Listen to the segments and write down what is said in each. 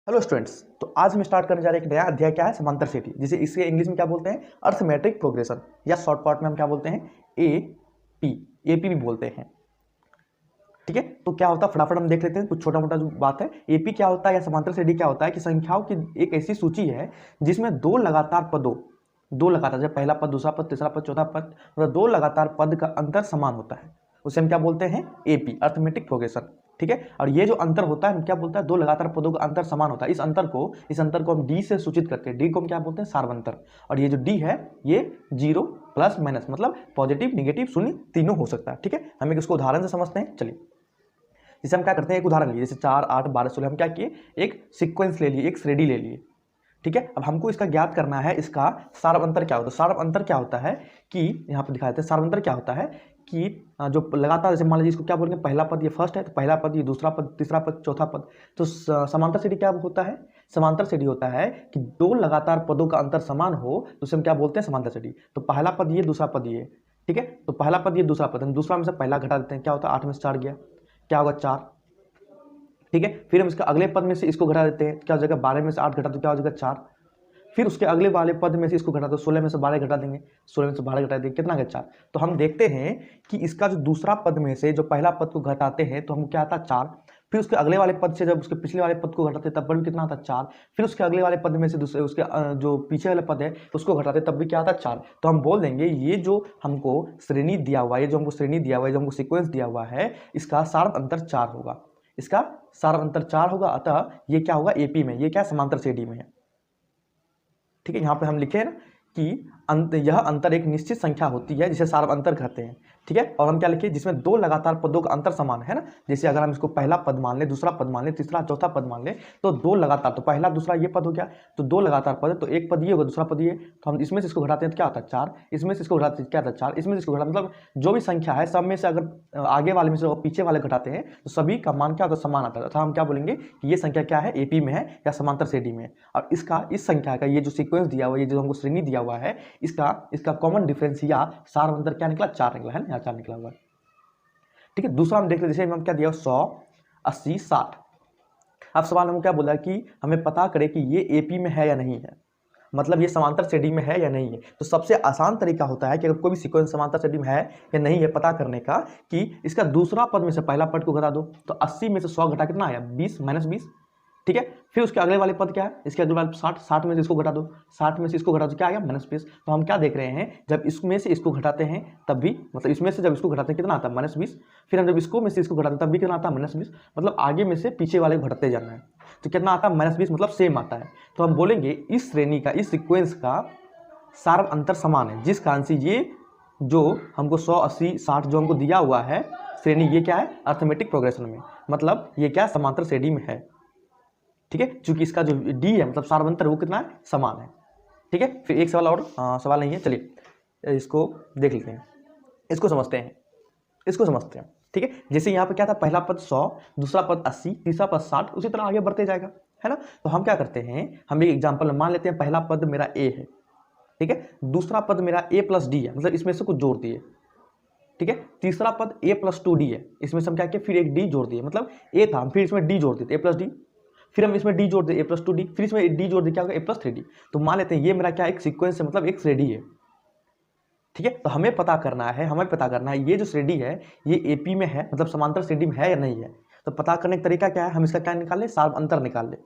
Hello students. तो आज हम स्टार्ट करने जा रहे हैं एक नया अध्याय। क्या है? समांतर श्रेणी, जिसे इसके इंग्लिश में क्या बोलते हैं? अर्थमेट्रिक प्रोग्रेशन, या शॉर्ट पार्ट में हम क्या बोलते हैं? एपी भी बोलते हैं। ठीक है, तो क्या होता है फटाफट हम देख लेते हैं। कुछ छोटा मोटा जो बात है, एपी क्या होता है या समांतर श्रेणी क्या होता है कि संख्याओं की एक ऐसी सूची है जिसमें दो लगातार पदों, दो लगातार, जब पहला पद, दूसरा पद, तीसरा पद, चौथा पद, मतलब दो लगातार पद का अंतर समान होता है, उसे हम क्या बोलते हैं? AP, arithmetic progression. ठीक है, और ये जो अंतर होता है हम क्या बोलते हैं? दो लगातार पदों का अंतर समान होता है। इस अंतर को हम डी से सूचित करते हैं। डी को हम क्या बोलते हैं? सार्वंतर। और ये जो डी है ये जीरो प्लस माइनस, मतलब पॉजिटिव, नेगेटिव, शून्य तीनों हो सकता है। ठीक है, हम एक इसको उदाहरण से समझते हैं। चलिए, जैसे हम क्या करते हैं, एक उदाहरण लिए, जैसे 4, 8, 12, 16, हम क्या किए? एक सीक्वेंस ले लिए, एक श्रेणी ले लिए। ठीक है, अब हमको इसका ज्ञात करना है, इसका सार्व अंतर क्या होता है। सार्व अंतर क्या होता है कि यहाँ पर दिखा देते हैं। सार्व अंतर क्या होता है कि जो लगातार, जैसे मान लीजिए इसको क्या बोलेंगे, पहला पद ये फर्स्ट है, तो पहला पद ये दूसरा पद, तीसरा पद, चौथा पद। तो समांतर श्रेणी क्या होता है? समांतर श्रेणी होता है कि दो लगातार पदों का अंतर समान हो, तो उसे हम क्या बोलते हैं? समांतर श्रेणी। तो पहला पद ये, दूसरा पद ये। ठीक है, तो पहला पद ये, दूसरा पद, हम दूसरा में से पहला घटा देते हैं। क्या होता है? 8 में से 4 गया, क्या होगा? 4। ठीक है, फिर हम इसके अगले पद में से इसको घटा देते हैं, क्या हो जाएगा? 12 में से 8 घटा तो क्या हो जाएगा? 4। फिर उसके अगले वाले पद में से इसको घटा दो, 16 में से 12 घटा देंगे, 16 में से 12 घटा देंगे, कितना गया? 4। तो हम देखते हैं कि इसका जो दूसरा पद में से जो पहला पद को घटाते हैं तो हमको क्या आता है? 4। फिर उसके अगले वाले पद से जब उसके पिछले वाले पद को घटाते तब भी कितना आता है? 4। फिर उसके अगले वाले पद में से दूसरे उसके जो पीछे वाले पद है उसको घटाते तब भी क्या आता है? 4। तो हम बोल देंगे ये जो हमको श्रेणी दिया हुआ है, ये जो हमको श्रेणी दिया हुआ है, जो हमको सीक्वेंस दिया हुआ है, इसका सार्व अंतर 4 होगा। इसका सार्व अंतर 4 होगा, अतः ये क्या होगा? एपी में। ये क्या? समांतर श्रेणी में है। ठीक है, यहाँ पे हम लिखे हैं ना कि यह अंतर एक निश्चित संख्या होती है जिसे सार्व अंतर कहते हैं। ठीक है, और हम क्या लिखे? जिसमें दो लगातार पदों का अंतर समान है ना। जैसे अगर हम इसको पहला पद मान ले, दूसरा पद मान ले, तीसरा चौथा पद मान ले, तो दो लगातार, तो पहला दूसरा ये पद हो गया, तो दो लगातार पद है, तो एक पद ये होगा, दूसरा पद ये, तो हम इसमें से इसको घटाते हैं तो क्या होता है? 4। इसमें से इसको घटाते हैं क्या होता है? 4। इसमें से इसको घटाते, मतलब जो भी संख्या है सब में से अगर आगे वाले में से पीछे वाले घटाते हैं तो सभी का मान क्या होता है? समान आता है। अर्थात हम क्या बोलेंगे कि ये संख्या क्या है? एपी में है या समांतर श्रेणी में है। और इसका, इस संख्या का ये जो सीक्वेंस दिया हुआ है, ये जो हमको श्रेणी दिया हुआ है, इसका कॉमन डिफरेंस या सार्व अंतर क्या निकला? 4 निकला है ना, यहाँ 4 निकला हुआ है। ठीक है, दूसरा हम देख लेते, जैसे हम क्या दिया? 100, 80, 60। अब सवाल हमको क्या बोला कि हमें पता करें कि ये एपी में है या नहीं है, मतलब ये समांतर श्रेणी में है या नहीं है। तो सबसे आसान तरीका होता है कि अगर कोई भी सीक्वेंस समांतर श्रेणी में है या नहीं है पता करने का, कि इसका दूसरा पद में से पहला पद को घटा दो, तो 80 में से 100 घटा कितना आया? 20, -20। ठीक है, फिर उसके अगले वाले पद क्या है? इसके अगले वाले 60, 60 में से इसको घटा दो, 60 में से इसको घटा दो, क्या आ गया? -20। तो हम क्या देख रहे हैं, जब इसमें से इसको घटाते हैं तब भी, मतलब इसमें से जब इसको घटाते हैं कितना आता है? -20। फिर हम जब इसको में से इसको घटाते हैं तब भी कितना आता है? -20। मतलब आगे में से पीछे वाले को घटाते जाना है, तो कितना आता है? -20, मतलब सेम आता है। तो हम बोलेंगे इस श्रेणी का, इस सीक्वेंस का सार्व अंतर समान है, जिस कारण से ये जो हमको 100, 80, 60 जो हमको दिया हुआ है श्रेणी, ये क्या है? अर्थमेटिक प्रोग्रेशन में, मतलब ये क्या? समांतर श्रेणी में है। ठीक है, चूंकि इसका जो डी है, मतलब सार्व अंतर, वो कितना है? समान है। ठीक है, फिर एक सवाल और, सवाल नहीं है, चलिए इसको देख लेते हैं, इसको समझते हैं। ठीक है, जैसे यहाँ पे क्या था? पहला पद 100, दूसरा पद 80, तीसरा पद 60, उसी तरह आगे बढ़ते जाएगा, है ना। तो हम क्या करते हैं, हम एक एग्जाम्पल मान लेते हैं, पहला पद मेरा ए है, ठीक है, दूसरा पद मेरा ए प्लस डी है, मतलब इसमें से कुछ जोड़ दिए। ठीक है, तीसरा पद ए प्लस 2 डी है, इसमें से हम क्या किए? फिर एक डी जोड़ दिए, मतलब ए था, फिर इसमें डी जोड़ दिए, ए प्लस डी। फिर हम इसमें डी जोड़ दें, ए प्लस 2 डी, फिर इसमें डी जोड़ दें, क्या होगा? A plus 3 D. तो मान लेते हैं ये मेरा क्या? एक सीक्वेंस है, मतलब एक श्रेणी है। ठीक है, तो हमें पता करना है ये जो श्रेणी है ये एपी में है, मतलब समांतर श्रेणी में है या नहीं है। तो पता करने का तरीका क्या है? हम इसका क्या निकाल ले? सार्व अंतर निकाल ले।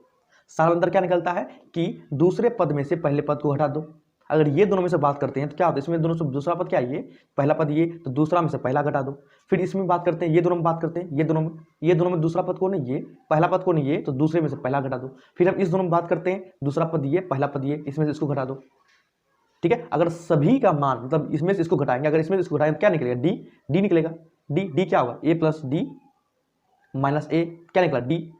सार्व अंतर क्या निकलता है कि दूसरे पद में से पहले पद को घटा दो। अगर ये दोनों में से बात करते हैं तो क्या होता है? इसमें दोनों से दूसरा पद क्या है? ये पहला पद ये, तो दूसरा में से पहला घटा दो। फिर इसमें बात करते हैं, ये दोनों में बात करते हैं, ये दोनों में दूसरा पद कौन है? ये। पहला पद कौन है? ये। तो दूसरे में से पहला घटा दो। फिर हम इस दोनों में बात करते हैं, दूसरा पद ये, पहला पद ये, इसमें से इसको घटा दो। ठीक है, अगर सभी का मान, मतलब इसमें से इसको घटाएंगे, अगर इसमें से इसको घटाएंगे क्या निकलेगा? डी निकलेगा। डी क्या होगा? ए प्लस डी माइनस ए, क्या निकला? डी,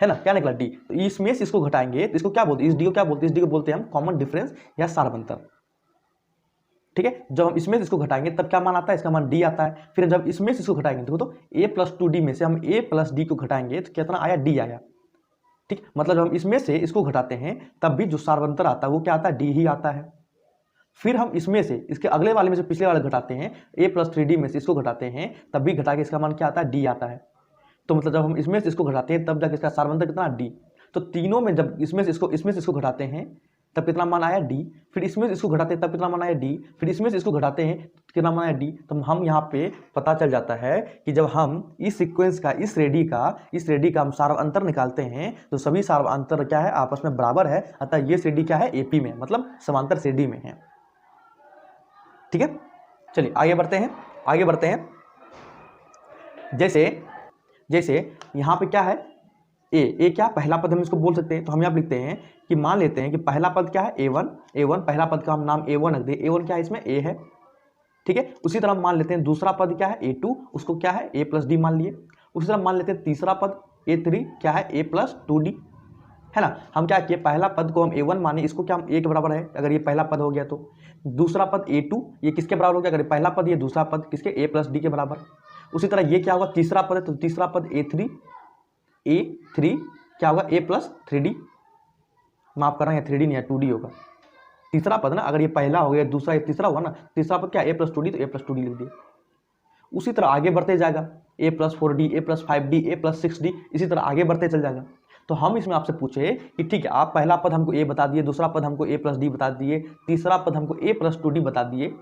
है ना, क्या निकला? डी। तो इसमें से इसको घटाएंगे तो इसको क्या बोलते हैं? इस डी को क्या बोलते हैं? इस डी को बोलते हैं हम कॉमन डिफरेंस या सार्व अंतर। ठीक है, जब हम इसमें से इसको घटाएंगे तब क्या मान आता है? इसका मान डी आता है। फिर जब इसमें से इसको घटाएंगे तो ए प्लस 2 डी में से हम ए प्लस डी को घटाएंगे तो कितना आया? डी आया। ठीक, मतलब जब हम इसमें से इसको घटाते हैं तब भी जो सार्व अंतर आता है वो क्या आता है? डी ही आता है। फिर हम इसमें से इसके अगले वाले में से पिछले वाले घटाते हैं, ए प्लस 3 डी में से इसको घटाते हैं, तब भी घटा के इसका मान क्या आता है? डी आता है। तो मतलब जब हम इसमें से इसको घटाते हैं तब जाके इसका सार्व अंतर कितना? डी। तो तीनों में जब इसमें से इसको घटाते हैं तब कितना मान आया डी, फिर इसमें से इसको घटाते हैं तब कितना मान आया डी, फिर इसमें से इसको घटाते हैं कितना मान आया डी। तो हम यहाँ पे पता चल जाता है कि जब हम इस सीक्वेंस का इस रेडी का हम सार्वअंतर निकालते हैं तो सभी सार्वअंतर क्या है, आपस में बराबर है, अतः ये श्रेणी क्या है, एपी में, मतलब समांतर श्रेणी में है। ठीक है, चलिए आगे बढ़ते हैं। जैसे यहाँ पे क्या है, ए क्या पहला पद हम इसको बोल सकते हैं, तो हम यहाँ लिखते हैं कि मान लेते हैं कि पहला पद क्या है a1, पहला पद का हम नाम a1 रख दें, a1 क्या है इसमें a है। ठीक है, उसी तरह मान लेते हैं दूसरा पद क्या है a2, उसको क्या है a प्लस डी मान लिए। उसी तरह मान लेते हैं तीसरा पद a3 क्या है a प्लस 2d, है ना। हम क्या किए, पहला पद को हम a1 माने, इसको क्या हम a के बराबर है, अगर ये पहला पद हो गया तो दूसरा पद a2 ये किसके बराबर हो गया, अगर पहला पद ये दूसरा पद किसके, a प्लस डी के बराबर। उसी तरह ये क्या होगा, तीसरा पद है तो तीसरा पद a3 क्या होगा a प्लस 3d, माफ करना है 3d नहीं है 2d होगा, तीसरा पद ना, अगर ये पहला हो गया दूसरा ये तीसरा हुआ ना, तीसरा पद क्या a प्लस 2d, तो a प्लस 2d लिख दिए। उसी तरह आगे बढ़ते जाएगा a plus 4d, a plus 5d, a plus 6d, इसी तरह आगे बढ़ते चल जाएगा। तो हम इसमें आपसे पूछे कि ठीक है, आप पहला पद हमको a बता दिए, दूसरा पद हमको a प्लस डी बता दिए, तीसरा पद हमको a प्लस 2d बता दिए,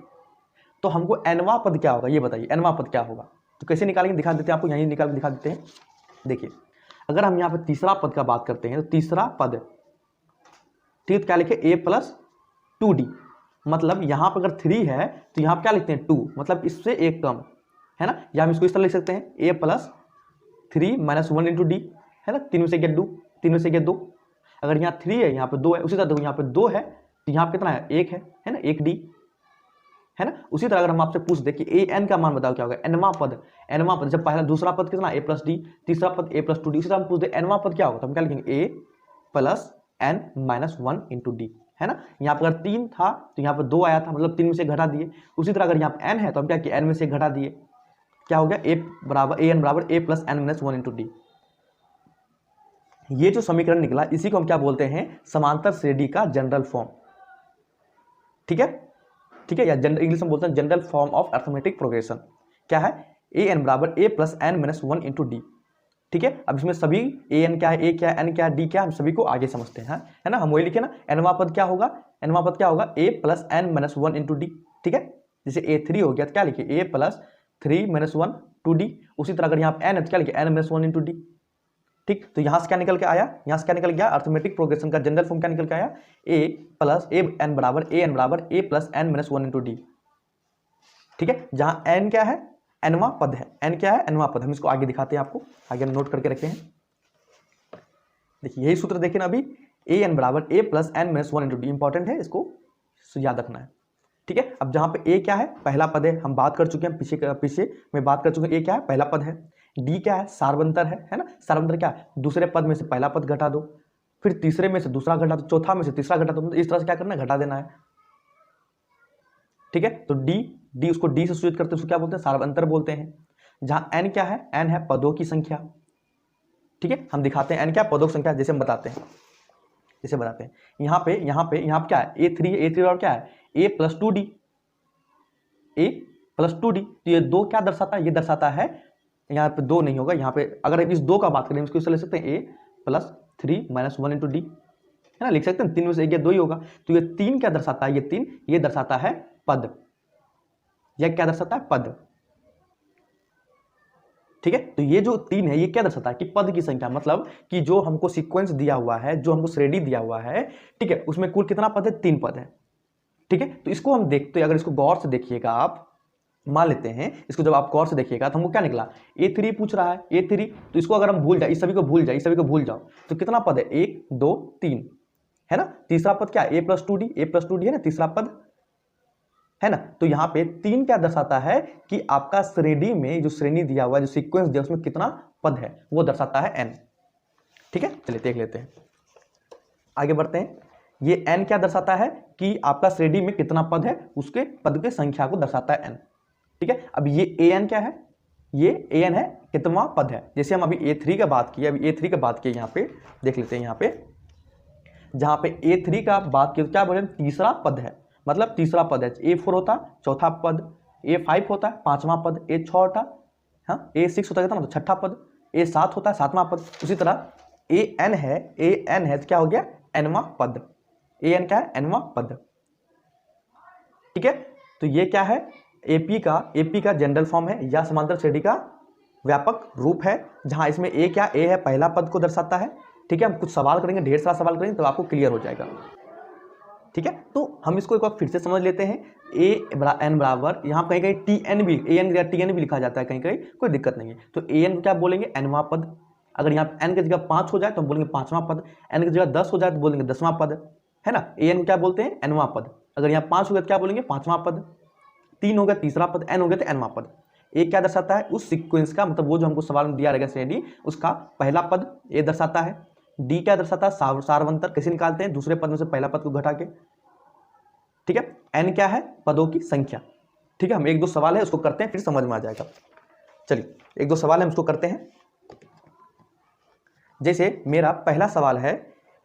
तो हमको nवां पद क्या होगा ये बताइए, nवां पद क्या होगा। तो कैसे निकालेंगे, दिखा देते हैं आपको, यहीं निकाल के दिखा देते हैं। देखिए, अगर हम यहाँ पे तीसरा पद का बात करते हैं तो तीसरा पद ठीक है, क्या लिखे a प्लस 2d, मतलब यहाँ पर अगर 3 है तो यहाँ पर क्या लिखते हैं 2, मतलब इससे एक कम, है ना। या हम इसको इस तरह लिख सकते हैं a plus 3 minus 1 into D, है ना, 3 में से गया 2, 3 में से गया 2। अगर यहाँ 3 है यहाँ पे 2 है, उसी तरह देखो यहाँ पे 2 है तो यहाँ पे कितना है 1 है ना, 1d, है ना। उसी तरह अगर हम आपसे पूछ दे कि ए एन का मान बताओ क्या होगा, एनवां पद जब पहला दूसरा पद कितना a प्लस डी, तीसरा पद a प्लस 2d, उसी तरह हम पूछ दे एनवां पद क्या होगा, तो हम क्या लिखेंगे a plus n minus 1 into D, है ना। यहाँ पर अगर 3 था तो यहाँ पर 2 आया था, मतलब 3 में से घटा दिए। उसी तरह अगर यहाँ पर n है तो हम क्या किए, n में से घटा दिए, क्या हो गया a बराबर a plus n minus 1 into D. ये जो समीकरण निकला इसी को हम क्या बोलते हैं, समांतर श्रेणी का जनरल फॉर्म। ठीक है, या इंग्लिश में बोलते हैं general form of arithmetic progression. क्या है, ए एन बराबर a plus n minus 1 into D. ठीक है, अब इसमें सभी a n क्या है, a क्या है, n क्या है, d क्या है, हम सभी को आगे समझते हैं, है ना। हम वही लिखे ना, nवां पद क्या होगा, a plus n minus 1 into D. ठीक है, जैसे a3 हो गया तो क्या लिखे a प्लस 3 माइनस 1 2d। उसी तरह अगर यहाँ पर n है तो क्या लिखे n माइनस 1 इंटू डी। ठीक, तो यहां से क्या निकल के आया, अरिथमेटिक प्रोग्रेशन का जनरल फॉर्म क्या निकल के आया, an बराबर a plus n minus 1 into D. ठीक है, जहां n क्या है, nवां पद है, n क्या है, nवां पद। हम इसको आगे दिखाते हैं आपको, आगे हम नोट करके रखे हैं। देखिए यही सूत्र देखें ना अभी, an बराबर a plus n minus 1 into D, important है, इसको याद रखना है। ठीक है, अब जहां पे a क्या है, पहला पद है, हम बात कर चुके हैं, पीछे में बात कर चुके हैं, a क्या है, पहला पद है, डी क्या है, सार्वंतर है ना। सार्वंतर क्या है, दूसरे पद में से पहला पद घटा दो, फिर तीसरे में से दूसरा घटा दो, चौथा में से तीसरा घटा दो, मतलब इस तरह से क्या करना है, घटा देना है। ठीक है, तो डी उसको डी से सूचित करते हैं, उसको क्या बोलते हैं, सार्वंतर बोलते हैं। जहां एन क्या है, एन है पदों की संख्या। ठीक है, हम दिखाते हैं एन क्या पदों की संख्या, जैसे हम बताते हैं, यहाँ पे क्या है, a3 और क्या है a प्लस 2d, तो ये 2 क्या दर्शाता है, ये दर्शाता है, यहाँ पे 2 नहीं होगा, यहाँ पे अगर इस 2 का बात करें इसको इस तरह लिख सकते हैं a plus 3 minus 1 into D, है ना, लिख सकते हैं। 3 में से 1 या 2 ही होगा, तो ये 3 क्या दर्शाता है, ये दर्शाता है पद, यह क्या दर्शाता है, पद। ठीक है, तो ये जो 3 है ये क्या दर्शाता है कि पद की संख्या, मतलब कि जो हमको सीक्वेंस दिया हुआ है, जो हमको श्रेणी दिया हुआ है, ठीक है, उसमें कुल कितना पद है, 3 पद है। ठीक है, तो इसको हम देखते हैं, अगर इसको गौर से देखिएगा आप, मान लेते हैं इसको, जब आप गौर से देखिएगा तो हमको क्या निकला, a3 पूछ रहा है, a3, तो इसको अगर हम भूल जाए, इस सभी को भूल जाओ, तो कितना पद है, 1 2 3, है ना। तीसरा पद क्या है, a प्लस 2d है ना, तीसरा पद है ना। तो यहाँ पे 3 क्या दर्शाता है कि आपका श्रेणी में जो श्रेणी दिया हुआ है, जो सीक्वेंस दिया उसमें कितना पद है, वो दर्शाता है n। ठीक है, चलिए देख लेते हैं, आगे बढ़ते हैं। ये n क्या दर्शाता है कि आपका श्रेणी में कितना पद है, उसके पद के संख्या को दर्शाता है n। ठीक है, अब ये an क्या है, ये an है कितना पद है। जैसे हम अभी a3 का बात किया, यहाँ पे देख लेते हैं, यहाँ पे जहां पे a3 का बात किया तो क्या बोले, तीसरा पद है, मतलब तीसरा पद है। a4 होता चौथा पद, a5 होता है पांचवा पद, a6 होता, हाँ a6 होता है मतलब छठा पद, a7 होता है सातवां पद। उसी तरह ए एन है तो क्या हो गया, एनवा पद। ए एन क्या है, एनवा पद। ठीक है, तो ये क्या है, एपी का जनरल फॉर्म है या समांतर श्रेणी का व्यापक रूप है, जहां इसमें ए क्या, ए है पहला पद को दर्शाता है। ठीक है, हम कुछ सवाल करेंगे, ढेर सारा सवाल करेंगे तो आपको क्लियर हो जाएगा। ठीक है, तो हम इसको एक बार फिर से समझ लेते हैं। ए एन बराबर, यहाँ कहीं कहीं टी एन भी, ए एन या टी एन भी लिखा जाता है कहीं कहीं, कोई दिक्कत नहीं है। तो ए एन क्या बोलेंगे, एनवा पद। अगर यहाँ एन की जगह 5 हो जाए तो हम बोलेंगे 5वां पद, एन की जगह 10 हो जाए तो बोलेंगे 10वां पद, है ना। ए एन क्या बोलते हैं, एनवा पद। अगर यहाँ 5 हो गया तो क्या बोलेंगे, 5वां पद। 3 हो गया तीसरा पद, एन हो गया तो एनवा पद। ए क्या दर्शाता है, उस सीक्वेंस का, मतलब वो जो हमको सवाल में दिया रहेगा श्रेणी, उसका पहला पद ए दर्शाता है। डी क्या दर्शाता है, सार्वंतर। कैसे निकालते हैं, दूसरे पद में से पहला पद को घटा के। ठीक है, एन क्या है, पदों की संख्या। ठीक है, हम एक दो सवाल है उसको करते हैं, फिर समझ में आ जाएगा। चलिए एक दो सवाल हम उसको करते हैं। जैसे मेरा पहला सवाल है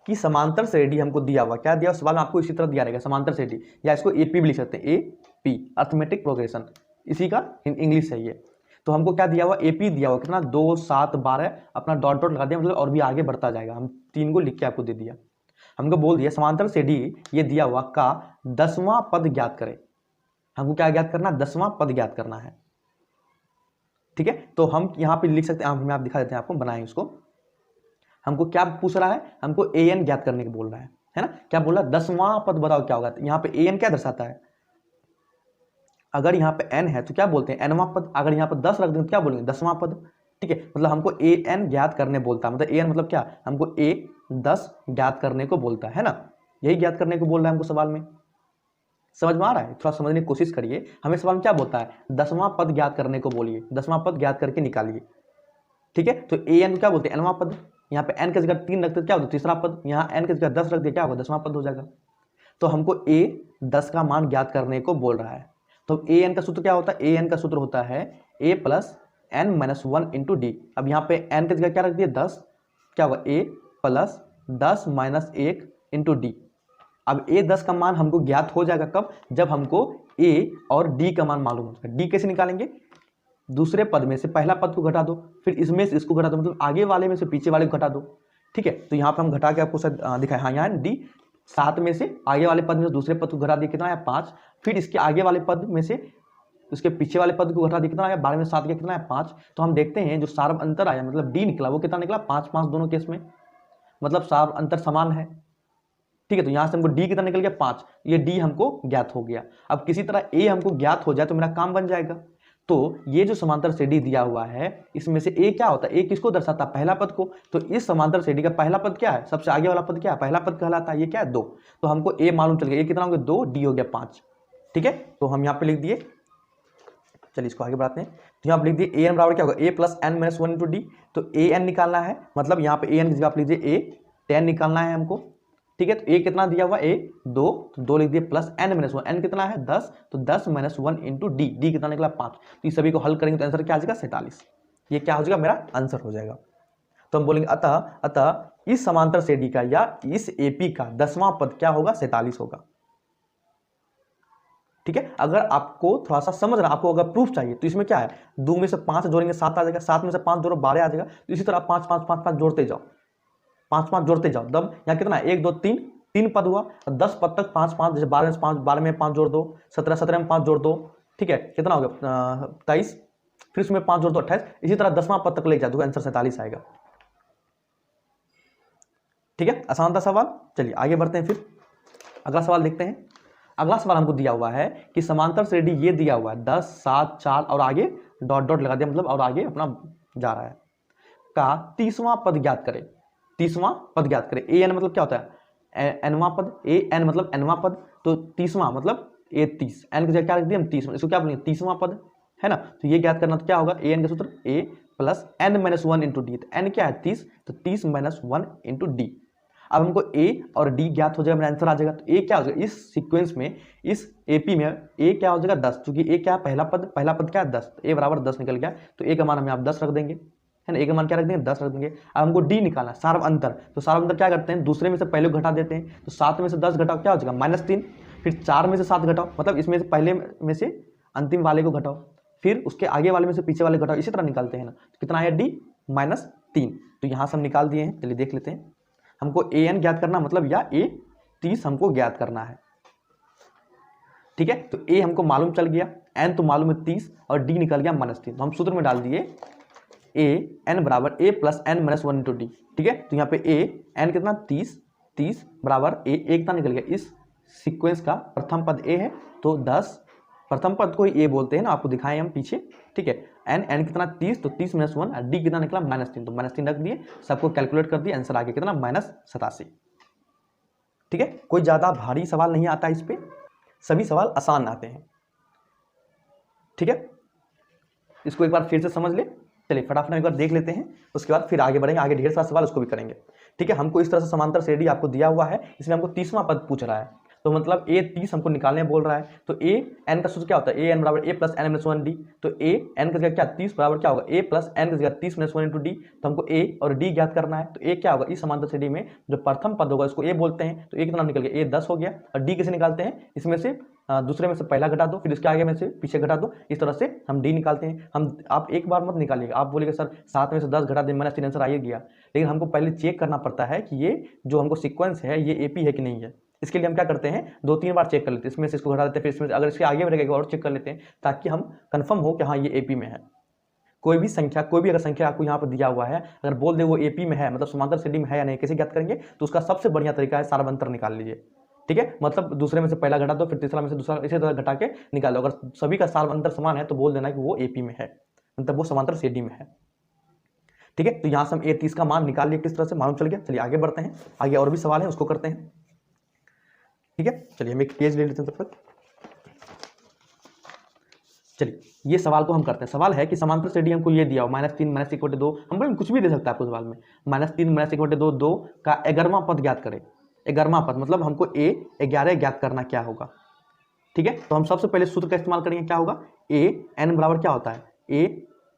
कि समांतर श्रेणी हमको दिया हुआ, क्या दिया हुआ सवाल में आपको इसी तरह दिया रहेगा, समांतर श्रेणी, या इसको एपी भी लिख सकते हैं, ए पी, अर्थमेटिक प्रोग्रेशन, इसी का इंग्लिश है ये। तो हमको क्या दिया हुआ, एपी दिया हुआ कितना, 2 7 12, अपना डॉट डॉट लगा दिया, मतलब और भी आगे बढ़ता जाएगा। हम 3 को लिख के आपको दे दिया। हमको बोल दिया समांतर श्रेणी ये दिया हुआ का 10वां पद ज्ञात करें। हमको क्या ज्ञात करना, 10वां पद ज्ञात करना है। ठीक है, तो हम यहाँ पे लिख सकते हैं, मैं आप दिखा देते हैं आपको, बनाएं उसको। हमको क्या पूछ रहा है, हमको ए एन ज्ञात करने को बोल रहा है ना। क्या बोला, 10वां पद बताओ क्या होगा। यहाँ पे ए एन क्या दर्शाता है, अगर यहाँ पे एन है तो क्या बोलते हैं, एनवां पद। अगर यहाँ पे 10 रख दें तो क्या बोलेंगे, 10वां पद। ठीक है, मतलब हमको ए एन ज्ञात करने बोलता है, मतलब ए एन मतलब क्या, हमको ए 10 ज्ञात करने को बोलता है ना। यही ज्ञात करने को बोल रहा है हमको सवाल में। समझ में आ रहा है, थोड़ा समझने की कोशिश करिए। हमें सवाल में क्या बोलता है, 10वां पद ज्ञात करने को बोलिए, 10वां पद ज्ञात करके निकालिए। ठीक है, तो ए एन क्या बोलते हैं, एनवां पद। यहाँ पे एन की जगह 3 रखते क्या होता, तीसरा पद। यहाँ एन की जगह 10 रख दिया, क्या होगा, 10वां पद हो जाएगा। तो हमको ए 10 का मान ज्ञात करने को बोल रहा है। तो ए एन का सूत्र क्या होता है, ए एन का सूत्र होता है A plus N minus 1 into D. अब यहाँ पे एन की जगह क्या रख दिया, 10, क्या होगा, A plus 10 minus 1 into D. अब ए 10 का मान हमको ज्ञात हो जाएगा कब, जब हमको ए और डी का मान मालूम हो जाएगा। डी कैसे निकालेंगे, दूसरे पद में से पहला पद को घटा दो, फिर इसमें से इसको घटा दो, मतलब आगे वाले में से पीछे वाले को घटा दो। ठीक है, तो यहाँ पे हम घटा के आपको दिखाए, हाँ यहाँ डी, 7 में से आगे वाले पद में से दूसरे पद को घटा दिया, कितना है 5। फिर इसके आगे वाले पद में से उसके पीछे वाले पद को घटा दिया, कितना आया 12 में 7 गया, कितना है 5। तो हम देखते हैं जो सार्व अंतर आया, मतलब डी निकला, वो कितना निकला, 5 5 दोनों केस में, मतलब सार्व अंतर समान है। ठीक है, तो यहाँ से हमको डी कितना निकल गया, 5। ये डी हमको ज्ञात हो गया। अब किसी तरह ए हमको ज्ञात हो जाए तो मेरा काम बन जाएगा। तो ये जो समांतर श्रेणी दिया हुआ है, इसमें से ए क्या होता है, ए किसको दर्शाता है, पहला पद को। तो इस समांतर श्रेणी का पहला पद क्या है, सबसे आगे वाला पद क्या है, पहला पद कहलाता है। ये क्या है, 2। तो हमको ए मालूम चल गया, ए कितना हो गया 2, डी हो गया 5। ठीक है, तो हम यहाँ पे लिख दिए। चलिए इसको आगे बढ़ाते हैं। तो यहाँ पे लिख दिए ए एन बराबर क्या होगा, A plus N minus 1 into D. तो ए एन निकालना है, मतलब यहाँ पे ए एन की जगह आप लीजिए ए 10 निकालना है हमको। ठीक है, तो ए कितना दिया हुआ, ए 2, तो 2 लिख दिए, प्लस एन माइनस 1, एन कितना है 10, तो 10 माइनस 1 इंटू डी, डी कितना निकला 5। तो इस सभी को हल करेंगे तो आंसर क्या आ जाएगा, 47। ये क्या हो जाएगा, मेरा आंसर हो जाएगा। तो हम बोलेंगे अतः इस समांतर श्रेणी का या इस एपी का 10वां पद क्या होगा, 47 होगा। ठीक है, अगर आपको थोड़ा सा समझ रहा, आपको अगर प्रूफ चाहिए तो इसमें क्या है, 2 में से 5 जोड़ेंगे 7 आ जाएगा, 7 में से 5 जोड़ो 12 आ जाएगा। तो इसी तरह 5 5 5 5 जोड़ते जाओ, 5 5 जोड़ते जाओ। तब यहाँ कितना है, 1 2 3 पद हुआ, 10 पद तक 5 5, जैसे 12 में 5, 12 में 5 जोड़ दो, 17 17 में 5 जोड़ दो। ठीक है, कितना हो गया 23, फिर उसमें 5 जोड़ दो 28। इसी तरह 10वां पद तक ले जाओ, आंसर 47 आएगा। ठीक है, आसान था सवाल। चलिए आगे बढ़ते हैं, फिर अगला सवाल देखते हैं। अगला सवाल हमको दिया हुआ है कि समांतर श्रेणी ये दिया हुआ है 10 7 4 और आगे डॉट डॉट लगा दिया, मतलब और आगे अपना जा रहा है, का 30वां पद ज्ञात करें। 30वां पद ज्ञात करें। ए एन मतलब क्या होता है, एनवां पद, ए एन मतलब एनवां पद, तो 30वां मतलब ए 30, एन की जगह क्या रख दिया हम 30, इसको क्या बोलेंगे 30वां पद, है ना। तो ये ज्ञात करना तो क्या होगा, ए एन का सूत्र A plus N minus 1 into D. तो एन क्या है 30, तो 30 माइनस 1 इंटू डी। अब हमको ए और डी ज्ञात हो जाएगा, मेरा आंसर आ जाएगा। तो ए क्या हो जाएगा, इस सीक्वेंस में, इस एपी में ए क्या हो जाएगा 10, क्योंकि ए क्या है पहला पद क्या है 10, तो ए बराबर 10 निकल गया। तो ए का मान हमें आप 10 रख देंगे, है ना, ए का मान क्या रख देंगे 10 रख देंगे। अब हमको डी निकालना, सार्व अंतर। तो सार्व अंतर क्या करते हैं, दूसरे में से पहले घटा देते हैं। तो 7 में से 10 घटाओ, क्या हो जाएगा -3, फिर 4 में से 7 घटाओ, मतलब इसमें से पहले में से अंतिम वाले को घटाओ, फिर उसके आगे वाले में से पीछे वाले घटाओ, इसी तरह निकालते हैं ना। तो कितना आया डी 3, तो यहाँ से हम निकाल दिए हैं। चलिए देख लेते हैं। हमको an ज्ञात करना मतलब या a30 हमको ज्ञात करना है, ठीक है। तो a हमको मालूम चल गया, n तो मालूम है 30 और d निकल गया -3। तो हम सूत्र में डाल दिए a n बराबर a plus n minus 1 into D, ठीक है। तो यहाँ पे n कितना 30 बराबर a कितना निकल गया, इस सीक्वेंस का प्रथम पद a है तो 10, प्रथम पद को ही a बोलते हैं ना, आपको दिखाएं हम पीछे, ठीक है। n कितना 30, तो 30 माइनस 1, d कितना निकला -3, तो -3 रख दिए, सबको कैलकुलेट कर दिए, आंसर आ गया कितना -87, ठीक है। कोई ज़्यादा भारी सवाल नहीं आता इस पे, सभी सवाल आसान आते हैं, ठीक है। इसको एक बार फिर से समझ ले। चलिए फटाफट एक बार देख लेते हैं, उसके बाद फिर आगे बढ़ेंगे, आगे ढेर सारा सवाल उसको भी करेंगे, ठीक है। हमको इस तरह से समांतर श्रेणी आपको दिया हुआ है, इसमें हमको 30वां पद पूछ रहा है, तो मतलब a30 हमको निकालने बोल रहा है। तो an का सूत्र क्या होता है, an बराबर a plus n minus 1 D. तो an का जगह क्या 30 बराबर क्या होगा a प्लस n का जगह 30 माइनस 1 इंटू डी। तो हमको a और d ज्ञात करना है। तो a क्या होगा, इस समांतर श्रेणी में जो प्रथम पद होगा इसको a बोलते हैं, तो a कितना निकल गया, a 10 हो गया। और d कैसे निकालते हैं, इसमें से दूसरे में से पहला घटा दो, फिर इसके आगे में से पीछे घटा दो, इस तरह से हम d निकालते हैं। हम आप एक बार मत निकालिएगा, आप बोलिएगा सर 7 में से 10 घटा दें -3 आंसर आइए गया, लेकिन हमको पहले चेक करना पड़ता है कि ये जो हमको सीक्वेंस है ये AP है कि नहीं है। इसके लिए हम क्या करते हैं, 2-3 बार चेक कर लेते हैं, इसमें से इसको घटा देते हैं, फिर इसमें अगर इसके आगे बढ़ेगा और चेक कर लेते हैं, ताकि हम कंफर्म हो कि हाँ ये AP में है। कोई भी संख्या, कोई भी अगर संख्या आपको यहाँ पर दिया हुआ है, अगर बोल दे वो AP में है, मतलब समांतर श्रेणी में है या नहीं, कैसे ज्ञात करेंगे, तो उसका सबसे बढ़िया तरीका है सार्वंतर निकाल लीजिए, ठीक है। मतलब दूसरे में से पहला घटा दो, फिर तीसरा में से दूसरा, इसी तरह घटा के निकाल दो। अगर सभी का सार्वंतर समान है तो बोल देना कि वो AP में है, मतलब वो समांतर श्रेणी में है, ठीक है। तो यहाँ से हम a30 का मान निकाल लिए, किस तरह से मालूम चल गया। चलिए आगे बढ़ते हैं, आगे और भी सवाल है उसको करते हैं, ठीक है। चलिए हम एक पेज ले लेते हैं तब तक। चलिए ये सवाल को हम करते हैं। सवाल है कि समांतर श्रेणी हमको ये दिया हो -3 -2, हम बोले कुछ भी दे सकता है आपको सवाल में, -3 -2 2 का 11वां पद ज्ञात करें। 11वां पद मतलब हमको a11 ज्ञात करना क्या होगा, ठीक है। तो हम सबसे पहले सूत्र का इस्तेमाल करेंगे, क्या होगा, an बराबर क्या होता है, a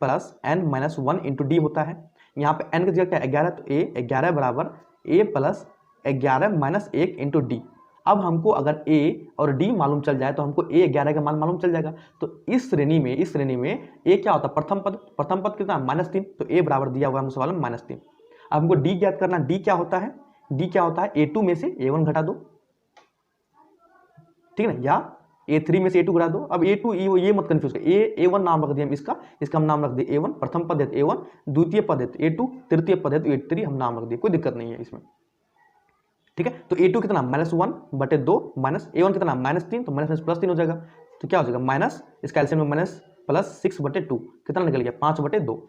plus n minus 1 into D होता है। यहाँ पे n की जगह क्या 11, तो a11 बराबर a plus 11 minus 1 into D. अब हमको अगर a और d मालूम चल जाए तो हमको a11 का मान मालूम चल जाएगा। तो इस श्रेणी में a क्या होता है, प्रथम पद कितना -3, तो a बराबर दिया हुआ है हमको सवाल में -3। अब हमको d ज्ञात करना, d क्या होता है, a2 में से a1 घटा दो, ठीक है ना, या a3 में से a2 घटा दो। अब a2 ये मत कंफ्यूज कर, a1 नाम रख दिया हम इसका हम नाम रख दिए a1, प्रथम पद है तो a1, द्वितीय पद है तो a2, तृतीय पद है तो a3 हम नाम रख दिए, कोई दिक्कत नहीं है इसमें, ठीक है। तो a2 कितना -1/2 माइनस a1 कितना -3, तो माइनस +3 हो जाएगा, तो क्या हो जाएगा माइनस, इसका एलसीएम में माइनस +6/2 कितना निकल गया 5/2,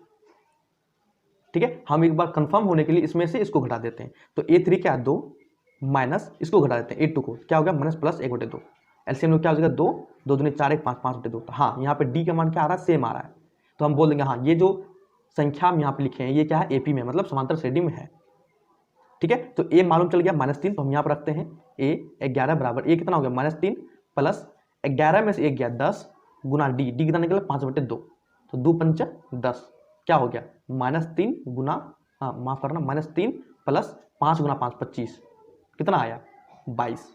ठीक है। हम एक बार कंफर्म होने के लिए इसमें से इसको घटा देते हैं। तो a3 क्या है 2 माइनस इसको घटा देते हैं a2 को, क्या हो गया -+1/2, एलसीएम में क्या हो जाएगा 2 2 दूनी 4 1 5 5/2। तो हाँ यहाँ पे d का मान क्या आ रहा है, सेम आ रहा है, तो हम बोल देंगे हाँ ये जो संख्या हम यहाँ पे लिखे हैं ये क्या है, AP में, मतलब समांतर श्रेणी में है, ठीक है। तो a मालूम चल गया -3, तो हम यहाँ पर रखते हैं a11 बराबर a कितना हो गया -3 प्लस 11 में से 1 गया 10 गुना d कितना निकला 5/2, तो 2 पंच 10, क्या हो गया -3 गुना, हाँ माफ करना, -3 प्लस 5 गुना 5 25, कितना आया 22।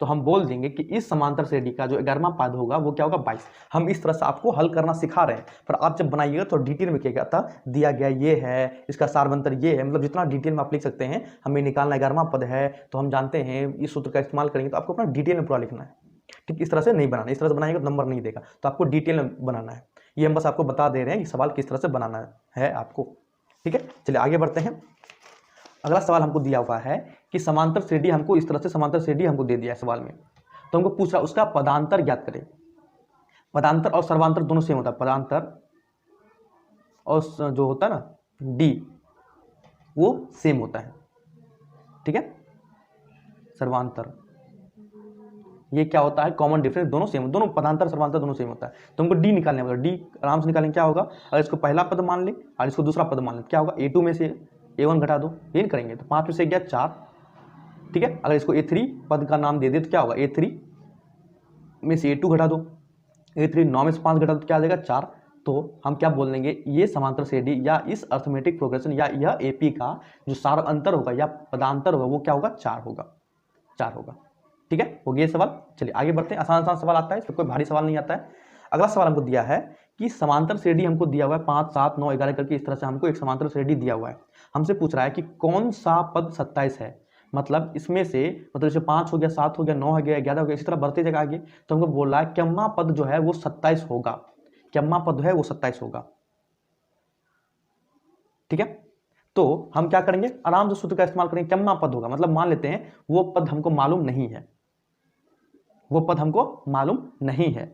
तो हम बोल देंगे कि इस समांतर श्रेणी का जो 11वां पद होगा वो क्या होगा 22। हम इस तरह से आपको हल करना सिखा रहे हैं, पर आप जब बनाइएगा तो डिटेल में क्या था, दिया गया ये है, इसका सारवंतर ये है, मतलब जितना डिटेल में आप लिख सकते हैं। हमें निकालना 11वां पद है तो हम जानते हैं इस सूत्र का इस्तेमाल करेंगे, तो आपको अपना डिटेल में पूरा लिखना है, ठीक। इस तरह से नहीं बनाना, इस तरह से बनाएंगे तो नंबर नहीं देगा, तो आपको डिटेल में बनाना है। ये हम बस आपको बता दे रहे हैं कि सवाल किस तरह से बनाना है आपको, ठीक है। चलिए आगे बढ़ते हैं। अगला सवाल हमको दिया हुआ है कि समांतर श्रेणी हमको इस तरह से समांतर श्रेणी हमको दे दिया है सवाल में, तो हमको पूछ रहा है उसका पदांतर ज्ञात करें। पदांतर और सर्वांतर दोनों सेम होता है, पदांतर और जो होता है ना d वो सेम होता है, ठीक है। सर्वांतर ये क्या होता है, कॉमन डिफरेंस, दोनों सेम, दोनों पदांतर सर्वांतर दोनों सेम होता है। तो हमको d निकालने होगा, d आराम से निकालेंगे, क्या होगा, अगर इसको पहला पद मान ले और इसको दूसरा पद मान ले, क्या होगा a2 में से a1 घटा दो, ये करेंगे तो 5 में से गया 4, ठीक है। अगर इसको a3 पद का नाम दे दे तो क्या होगा, a3 में से a2 घटा दो, a3 9 में से 5 घटा दो तो क्या आ जाएगा 4। तो हम क्या बोल देंगे, ये समांतर श्रेणी या इस अर्थमेटिक प्रोग्रेशन या यह AP का जो सार अंतर होगा या पदांतर होगा वो क्या होगा 4 होगा, ठीक है। हो गया सवाल। चलिए आगे बढ़ते हैं, आसान सवाल आता है, इसमें कोई भारी सवाल नहीं आता है। अगला सवाल हमको दिया है कि समांतर श्रेणी हमको दिया हुआ है 5, 7, 9, 11 करके, इस तरह से हमको एक समांतर श्रेणी दिया हुआ है। हमसे पूछ रहा है कि कौन सा पद 27 है, मतलब इसमें से, मतलब जैसे 5 हो गया, 7 हो गया, 9 हो गया, 11 हो गया, इसी तरह बढ़ते जाएगा आगे। तो हमको बोल रहा है किम्मा पद जो है वो 27 होगा, किम्मा पद है वो 27 होगा। ठीक है, तो हम क्या करेंगे, आराम से सूत्र का इस्तेमाल करेंगे। किम्मा पद होगा मतलब मान लेते हैं वो पद हमको मालूम नहीं है, वो पद हमको मालूम नहीं है।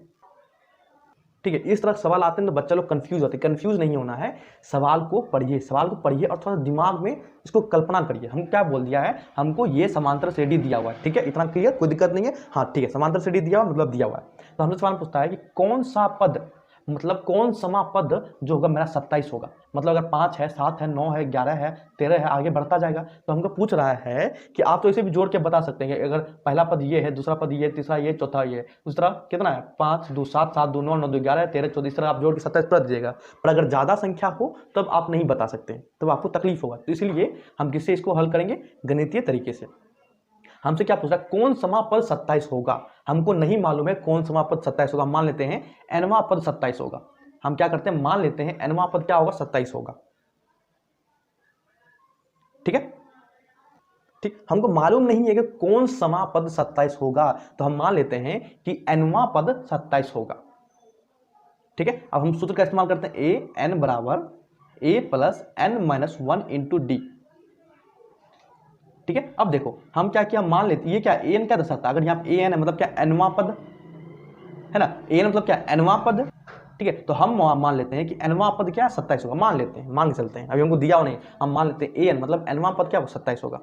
ठीक है, इस तरह सवाल आते हैं तो बच्चा लोग कंफ्यूज होते हैं। कंफ्यूज नहीं होना है, सवाल को पढ़िए, सवाल को पढ़िए और थोड़ा दिमाग में इसको कल्पना करिए। हम क्या बोल दिया है, हमको ये समांतर श्रेणी दिया हुआ है। ठीक है, इतना क्लियर, कोई दिक्कत नहीं है। हाँ ठीक है, समांतर श्रेणी दिया हुआ मतलब दिया हुआ है। तो हमसे सवाल पूछता है कि कौन सा पद, मतलब कौन समा पद जो होगा मेरा 27 होगा। मतलब अगर 5 है, 7 है, 9 है, 11 है, 13 है, आगे बढ़ता जाएगा। तो हमको पूछ रहा है कि आप तो इसे भी जोड़ के बता सकते हैं कि अगर पहला पद ये है, दूसरा पद ये, तीसरा ये, चौथा ये, दूसरा कितना है 5, 2, 7, 7, 2, 9, 9, 2, 11, 13, 14, इस तरह आप जोड़ के 27 पद दीजिएगा। पर अगर ज़्यादा संख्या हो तब आप नहीं बता सकते, तब आपको तकलीफ होगा। तो इसलिए हम किससे इसको हल करेंगे, गणितीय तरीके से। हमसे क्या पूछ रहा है, कौन समा पद 27 होगा। हमको नहीं मालूम है कौन समा पद 27 होगा। मान लेते हैं एनवा पद 27 होगा। हम क्या करते हैं, मान लेते हैं एनवा पद क्या होगा, 27 होगा। ठीक है, ठीक, हमको मालूम नहीं है कि कौन समा पद 27 होगा, तो हम मान लेते हैं कि एनवा पद 27 होगा। ठीक है, अब हम सूत्र का इस्तेमाल करते हैं, ए एन बराबर A plus N minus 1 into D. ठीक है, अब देखो हम क्या किया, मान लेते ये क्या ए एन क्या दर्शाता है, अगर यहाँ ए एन है मतलब क्या एनवा पद है ना, ए एन मतलब क्या एनवा पद। ठीक है, तो हम मान लेते हैं कि एनवा पद क्या 27 होगा, मान लेते हैं, मान के चलते हैं, अभी हमको दिया हो नहीं, हम मान लेते हैं ए एन मतलब एनवा पद क्या होगा 27 होगा।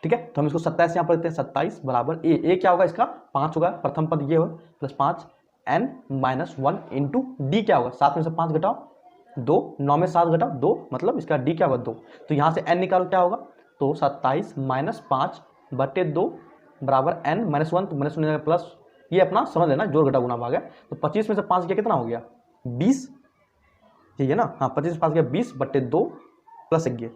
ठीक है, तो हम इसको 27 यहाँ पर लेते हैं, 27 बराबर ए क्या होगा इसका 5 होगा, प्रथम पद ये हो plus 5 n minus 1 into d क्या होगा, 7 में से 5 घटाओ 2, 9 में 7 घटाओ 2, मतलब इसका डी क्या होगा 2। तो यहाँ से एन निकालो क्या होगा, तो 27 माइनस 5 बटे 2 बराबर एन माइनस 1, तो माइनस प्लस, ये अपना समझ लेना, जोड़ घटा गुना भाग है। तो 25 में से 5 गया कितना हो गया 20, ठीक है ना, हाँ 25 से 5 गया 20 बटे 2 प्लस 11,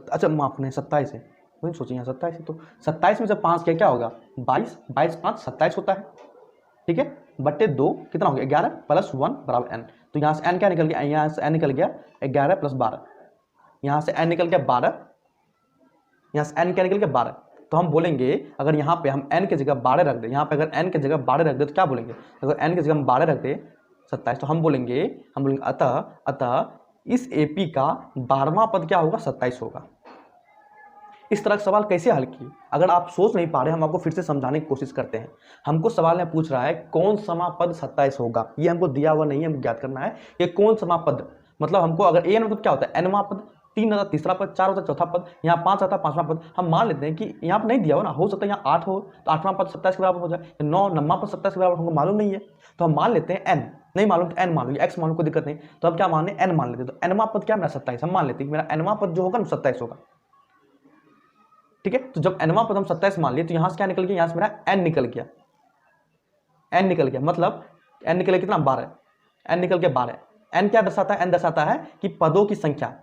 अच्छा माफ नहीं 27 है, वही सोचिए यहाँ 27 है, तो 27 में से 5 क्या होगा 22, 22 5 27 होता है। ठीक है, बटे 2 कितना हो गया 11 प्लस 1 बराबर एन। तो यहाँ से एन क्या निकल गया, यहाँ से एन निकल गया 11 प्लस 12, यहाँ से एन निकल गया 12, यहाँ से एन क्या निकल गया 12। तो हम बोलेंगे अगर यहाँ पे हम n की जगह 12 रख दे, यहाँ पे अगर n की जगह 12 रख दे तो क्या बोलेंगे, अगर n की जगह हम 12 रख दे 27, तो हम बोलेंगे अतः इस AP का 12वां पद क्या होगा 27 होगा। इस तरह का सवाल कैसे हल किए, अगर आप सोच नहीं पा रहे हम आपको फिर से समझाने की कोशिश करते हैं। हमको सवाल में पूछ रहा है कौन समा पद 27 होगा, ये हमको दिया हुआ नहीं है, हमको ज्ञात करना है कि कौन समा पद, मतलब हमको अगर ए मतलब क्या होता है एनवा पद, 3 आता तीसरा पद, 4 होता चौथा पद, यहाँ 5 आता 5वां पद। हम मान लेते हैं कि यहाँ पर नहीं दिया हो ना, हो सकता है यहाँ 8 हो तो 8वां पद 27 के बराबर हो जाए, 9 9वां पद 27 के बराबर, हमको मालूम नहीं है तो हम मान लेते हैं n, नहीं मालूम तो n मान लो, x मान लो, कोई दिक्कत नहीं। तो हम क्या मान लें n मान लेते हैं, तो nवां पद क्या मेरा 27, हम मान लेते हैं मेरा nवां पद जो होगा ना 27 होगा। ठीक है, तो जब nवां पद हम 27 मान लिए तो यहाँ से क्या निकल गया, यहाँ से मेरा n निकल गया, n निकल गया, मतलब n निकल गया कितना 12, n निकल गया 12। n क्या दर्शाता है, n दर्शाता है कि पदों की संख्या,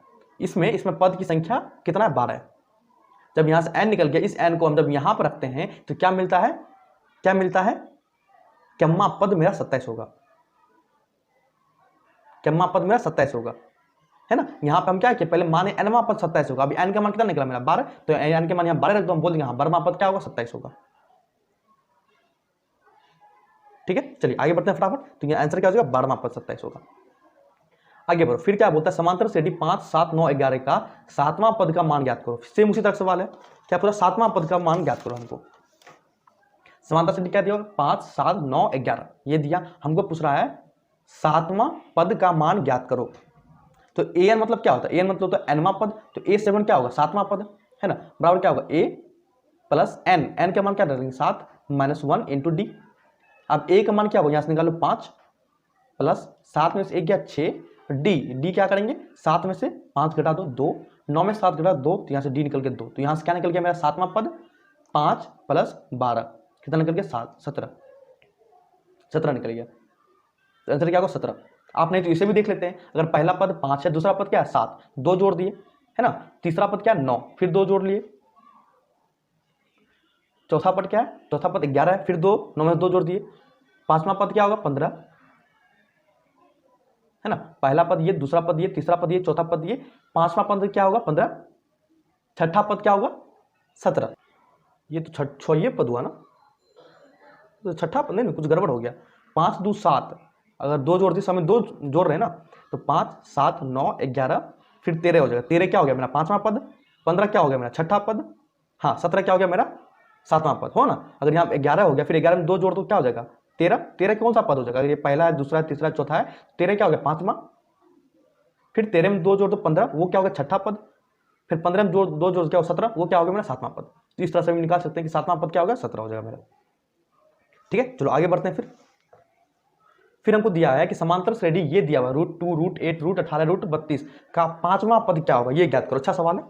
इसमें पद की संख्या कितना है 12। जब यहाँ से n निकल गया, इस n को हम जब यहाँ पर रखते हैं तो क्या मिलता है, क्या मिलता है, किम्मा पद मेरा 27 होगा, किम्मा पद मेरा 27 होगा, है ना। यहाँ पे हम क्या किया, पहले माने nवां पद 27 होगा, अभी n का मान कितना निकला मेरा 12, तो n के मान यहाँ 12 रख दो, हम बोल देंगे हाँ 12वां पद क्या होगा 27 होगा। ठीक है, चलिए आगे बढ़ते हैं फटाफट। तो ये आंसर क्या हो जाएगा, 12वां पद 27 होगा। आगे बढ़ो, फिर क्या बोलता है, समांतर श्रेणी 5 7 9 11 का 7वां पद का मान ज्ञात करो। सेम उसी तरह सवाल है, क्या पूरा 7वां पद का मान ज्ञात करो। हमको समांतर श्रेणी क्या दिया, 5 7 9 11 ये दिया, हमको पूछ रहा है 7वां पद का मान ज्ञात करो। तो an मतलब क्या होता है, an मतलब होता है nवां पद, तो a7 क्या होगा 7वां पद, है ना, बराबर क्या होगा a प्लस n का मान क्या डालेंगे 7 माइनस 1 इंटू डी। अब a का मान क्या होगा, यहाँ से निकालो 5 प्लस 7 में से 1 गया 6, डी क्या करेंगे 7 में से 5 घटा दो 2, 9 में 7 घटा 2, तो यहाँ से डी निकल के 2, तो यहाँ से क्या निकल गया मेरा 7वां पद 5 प्लस 12 कितना निकल गया 7 17 निकल गया। तो आंसर क्या होगा 17। आप नहीं तो इसे भी देख लेते हैं, अगर पहला पद 5 है, दूसरा पद क्या है 7, 2 जोड़ दिए, है ना, तीसरा पद क्या 9, फिर 2 जोड़ लिए, चौथा पद क्या है, चौथा पद 11 है, फिर 2, 9 में 2 जोड़ दिए। पांचवा पद क्या होगा, 15 है ना। पहला पद ये, दूसरा पद ये, तीसरा पद ये, चौथा पद ये, पांचवा पद क्या होगा 15, छठा पद क्या होगा 17। ये तो छठा पद हुआ ना, तो छठा पद नहीं, कुछ गड़बड़ हो गया। 5 2 7, अगर 2 जोड़ दिए, समय 2 जोड़ रहे हैं ना, तो 5 7 9 11, फिर 13 हो जाएगा। 13 क्या हो गया मेरा पांचवा पद, 15 क्या हो गया मेरा छठा पद, हाँ 17 क्या हो गया मेरा सातवां पद, हो ना। अगर यहाँ 11 हो गया, फिर 11 में 2 जोड़ तो क्या हो जाएगा 13। 13 कौन सा पद हो जाएगा, अगर ये पहला है, दूसरा है, तीसरा चौथा है, 13 क्या हो गया पांचवा। फिर 13 में 2 जोड़ तो 15, वो क्या हो गया छठा पद। फिर 15 में 2 जोड़ क्या हो 17, वो क्या हो गया मेरा सातवां पद। तो इस तरह से हम निकाल सकते हैं कि सातवां पद क्या होगा 17 हो जाएगा मेरा। ठीक है, चलो आगे बढ़ते हैं। फिर हमको दिया है कि समांतर श्रेणी ये दिया हुआ √2 √8 √18 √32 का पांचवा पद क्या होगा, ये ज्ञात करो। अच्छा सवाल है,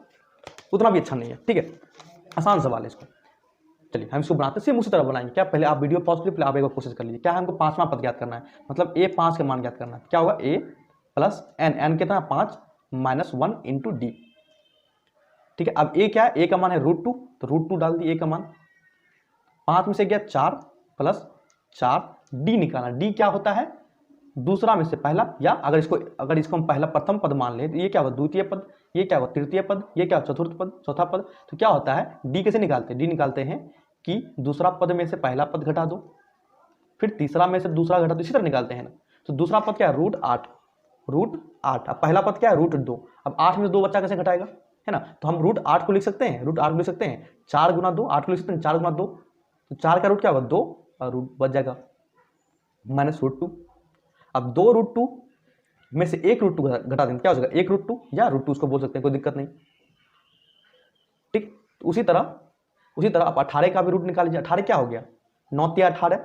उतना भी अच्छा नहीं है, ठीक है, आसान सवाल है इसको। चलिए हम इसको बनाते हैं, सेम उसी तरह बनाएंगे। क्या पहले आप वीडियो पॉज करिए, पहले आप एक बार कोशिश कर लीजिए। क्या है, हमको पांचवा पद ज्ञात करना है, मतलब a5 का मान ज्ञात करना है। क्या होगा a प्लस n कितना 5 -1 इंटू डी। ठीक है, अब a क्या है, a का मान है √2, तो √2 डाल दिए a का मान। 5 में से गया 4 प्लस 4, d निकालना। d क्या होता है, दूसरा में से पहला, या अगर इसको हम पहला प्रथम पद मान लें तो ये क्या होगा द्वितीय पद, ये क्या होगा तृतीय पद, ये क्या चतुर्थ पद, चौथा पद। तो क्या होता है, डी कैसे निकालते हैं, डी निकालते हैं कि दूसरा पद में से पहला पद घटा दो, फिर तीसरा में से दूसरा घटा दो, इसी तरह निकालते हैं ना। तो दूसरा पद क्या है √8, अब पहला पद क्या है √2। अब 8 में से 2 बच्चा कैसे घटाएगा, है ना। तो हम √8 को लिख सकते हैं, √8 को लिख सकते हैं 4 गुना 2, 8 को लिख सकते हैं 4 गुना 2, तो 4 का रूट क्या होगा 2, और रूट बच जाएगा -√2। अब 2 √2 में से 1 √2 घटा देंगे, क्या हो जाएगा 1 √2 या √2 उसको बोल सकते हैं, कोई दिक्कत नहीं। ठीक, उसी तरह आप 18 का भी रूट निकाल लीजिए। 18 क्या हो गया 9 × 18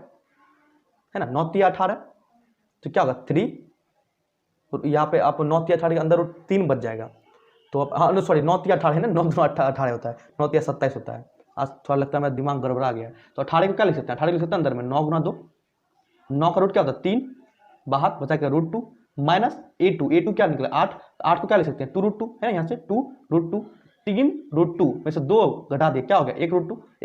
है ना, 9 × 18, तो क्या होगा 3, यहाँ पे आप 9 × 18 के अंदर 3 बच जाएगा। तो अब हाँ सॉरी 9 × 18 है ना, 9 × 18 होता है, 9 × 27 होता है। आज थोड़ा लगता है मेरा दिमाग गड़बड़ा गया। तो 18 को क्या लिख सकते हैं, 18 लिख सकते हैं अंदर में 9 गुना 2, 9 का रूट क्या होता है 3, बाहर बचा के √2 माइनस a2 क्या निकला 8, 8 को क्या लिख सकते हैं 2 √2 है ना, यहाँ से 2 √2, 3 √2 में से 2 घटा दे क्या हो गया 1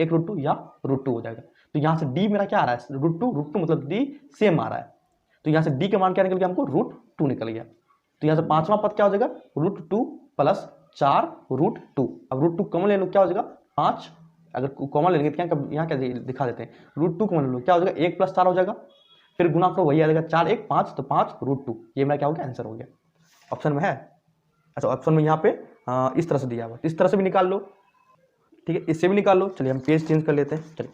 √2 या √2 हो जाएगा। तो यहाँ से d मेरा क्या आ रहा है √2 मतलब d सेम आ रहा है। तो यहाँ से d का मान क्या निकल गया हमको √2 निकल गया। तो यहाँ से पांचवा पद क्या हो जाएगा √2 प्लस 4 √2। अब √2 कॉमन ले लो, क्या हो जाएगा 5, अगर कॉमन लेंगे तो यहाँ क्या दिखा देते हैं √2 कॉमन ले लो, क्या हो जाएगा 1 + 4 हो जाएगा, फिर गुना करो वही आ जाएगा 4 1 5, तो 5 √2। ये मेरा क्या हो गया आंसर हो गया। ऑप्शन में है, अच्छा ऑप्शन में यहाँ पे इस तरह से दिया हुआ, इस तरह से भी निकाल लो, ठीक है, इससे भी निकाल लो। चलिए हम पेज चेंज कर लेते हैं। चलिए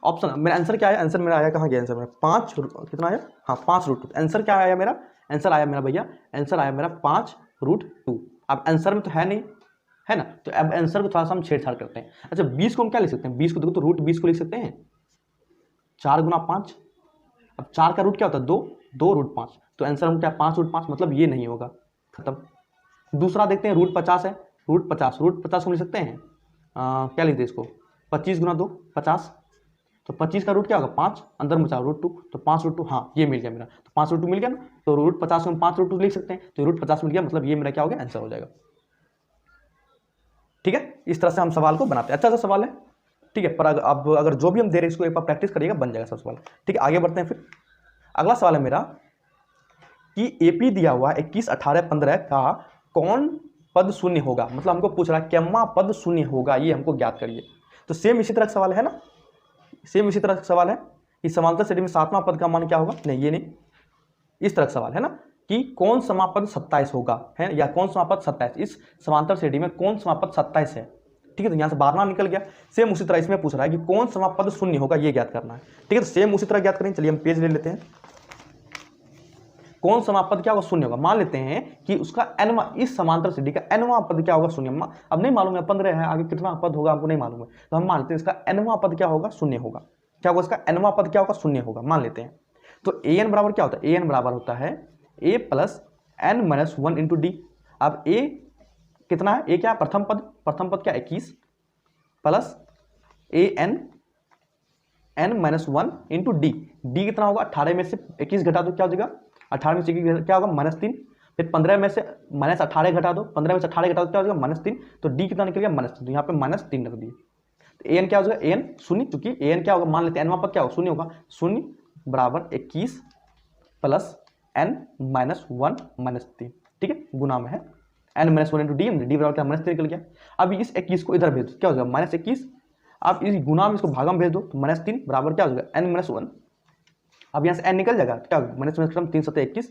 ऑप्शन मेरा आंसर क्या आया, आंसर मेरा आया कहाँ गया आंसर मेरा 5 कितना आया, हाँ 5 √2। आंसर क्या आया मेरा, आंसर आया मेरा भैया, आंसर आया मेरा 5 √2। अब आंसर में तो है नहीं, है ना, तो अब आंसर को थोड़ा सा हम छेड़छाड़ करते हैं। अच्छा 20 को हम क्या लिख सकते हैं, 20 को देखो तो √20 को लिख सकते हैं 4 गुना 5। अब 4 का रूट क्या होता है 2, 2 √5, तो आंसर हम क्या 5 √5, मतलब ये नहीं होगा, खत्म। दूसरा देखते हैं √50 है, √50 को लिख सकते हैं क्या लिखते हैं इसको 25 गुना 2 50, तो 25 का रूट क्या होगा 5, अंदर में बचा √2, तो 5 √2, हाँ ये मिल गया मेरा, तो 5 √2 मिल गया ना, तो √50 में 5 √2 लिख सकते हैं, तो √50 मिल गया, मतलब ये मेरा क्या हो गया आंसर हो जाएगा। ठीक है, इस तरह से हम सवाल को बनाते हैं। अच्छा सा सवाल है, ठीक है, पर अब अगर जो भी हम दे रहे हैं इसको एक बार प्रैक्टिस करिएगा, बन जाएगा सब सवाल। ठीक है, आगे बढ़ते हैं। फिर अगला सवाल है मेरा कि एपी दिया हुआ 21 18 15 का कौन पद शून्य होगा, मतलब हमको पूछ रहा है केम्मा पद शून्य होगा, ये हमको ज्ञात करिए। तो सेम इसी तरह का सवाल है ना, सेम इसी तरह का सवाल है कि समांतर श्रेणी में सातवां पद का मान क्या होगा, नहीं ये नहीं, इस तरह का सवाल है ना कि कौन समापद 27 होगा, है या कौन समापद 27, इस समांतर श्रेणी में कौन समापद 27 है। ठीक है, तो यहाँ से 12 निकल गया। सेम उसी तरह इसमें पूछ रहा है कि कौन समापद शून्य होगा, ये ज्ञात करना है। ठीक है, तो सेम उसी तरह ज्ञात करेंगे। चलिए हम पेज ले लेते हैं। कौन समापद क्या होगा शून्य होगा, मान लेते हैं कि उसका एनवा, इस समांतर श्रेणी का एनवा पद क्या होगा शून्य। अब नहीं मालूम है 15 है, आगे कितना पद होगा हमको नहीं मालूम है, तो हम मान लेते हैं इसका एनवा पद क्या होगा शून्य होगा। क्या होगा इसका एनवा पद क्या होगा शून्य होगा, मान लेते हैं। तो ए एन बराबर क्या होता है, ए एन बराबर होता है a + n - 1 × d। अब a कितना है, a क्या है प्रथम पद क्या 21 plus an n - 1 × d। d कितना होगा 18 में से 21 घटा दो, क्या हो जाएगा 18 में से 21 क्या होगा -3, फिर 15 में से -18 घटा दो, 15 में से 18 घटा दो क्या हो जाएगा -3, तो d कितना निकल गया -3, तो यहाँ पे -3 रख दिए। तो ए एन क्या हो जाएगा, ए एन शून्य, क्योंकि ए एन क्या होगा, मान लेते हैं एनवा पद क्या होगा, शून्य होगा, शून्य बराबर 21 प्लस एन माइनस 1 माइनस 3, ठीक है, गुना में है n minus 1 into d, d बराबर क्या माइनस 3 निकल गया। अब इस 21 को इधर भेज दो, क्या हो जाएगा माइनस 21, आप इस गुना में इसको भागा में भेज दो तो माइनस 3 बराबर क्या हो जाएगा एन माइनस 1। अब यहाँ से एन निकल जाएगा, क्या होगा माइनस माइनस खत्म, 3 7 21,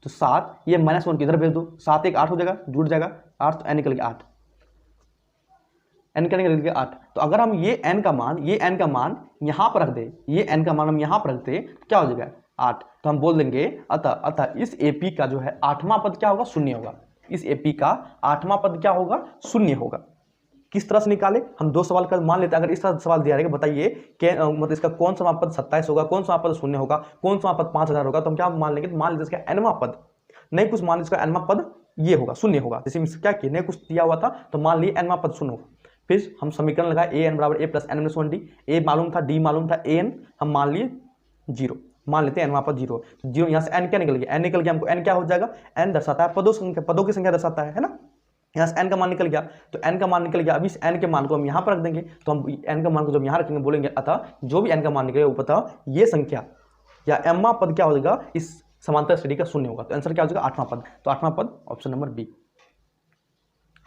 तो 7, ये माइनस 1 इधर भेज दो, 7 1 8 हो जाएगा, जुड़ जाएगा 8, तो एन निकल गया 8, एन का निकल गया 8। तो अगर हम ये एन का मान यहाँ पर रख दे, ये एन का मान हम यहाँ पर रख दे, क्या हो जाएगा 8, तो हम बोल देंगे अतः इस एपी का जो है 8वां पद क्या होगा, शून्य होगा। इस एपी का 8वां पद क्या होगा, शून्य होगा। किस तरह से निकाले, हम दो सवाल का मान लेते हैं। अगर इस तरह सवाल दिया रहेगा, बताइए मतलब इसका कौन सा पद 27 होगा, कौन सा पद शून्य होगा, कौन सा पद 5000 होगा, तो हम क्या मान लेंगे, मान लेते इसका एनवां पद, नहीं कुछ मान इसका एनवां पद ये होगा, शून्य होगा। जैसे क्या किए, नहीं कुछ दिया हुआ था तो मान लिए एनवां पद शून्य होगा। फिर हम समीकरण लगाए ए एन बराबर A plus N minus 1 D, ए मालूम था, डी मालूम था, ए एन हम मान लिए 0, मान लेते हैं एन वहां पर 0, यहाँ से एन क्या निकल गया, एन निकल गया, हमको एन क्या हो जाएगा, एन दर्शाता है पदों की संख्या दर्शाता है ना। यहाँ से एन का मान निकल गया, तो एन का मान निकल गया। अभी इस एन के मान को हम यहाँ पर रख देंगे, तो हम एन का मान को जब यहाँ रखेंगे बोलेंगे अतः जो भी एन का मान निकलेगा वो पता ये संख्या या एम्मा पद क्या हो जाएगा, इस समांतर श्रेणी का शून्य होगा। तो आंसर क्या हो जाएगा 8वां पद, तो 8वां पद ऑप्शन नंबर बी।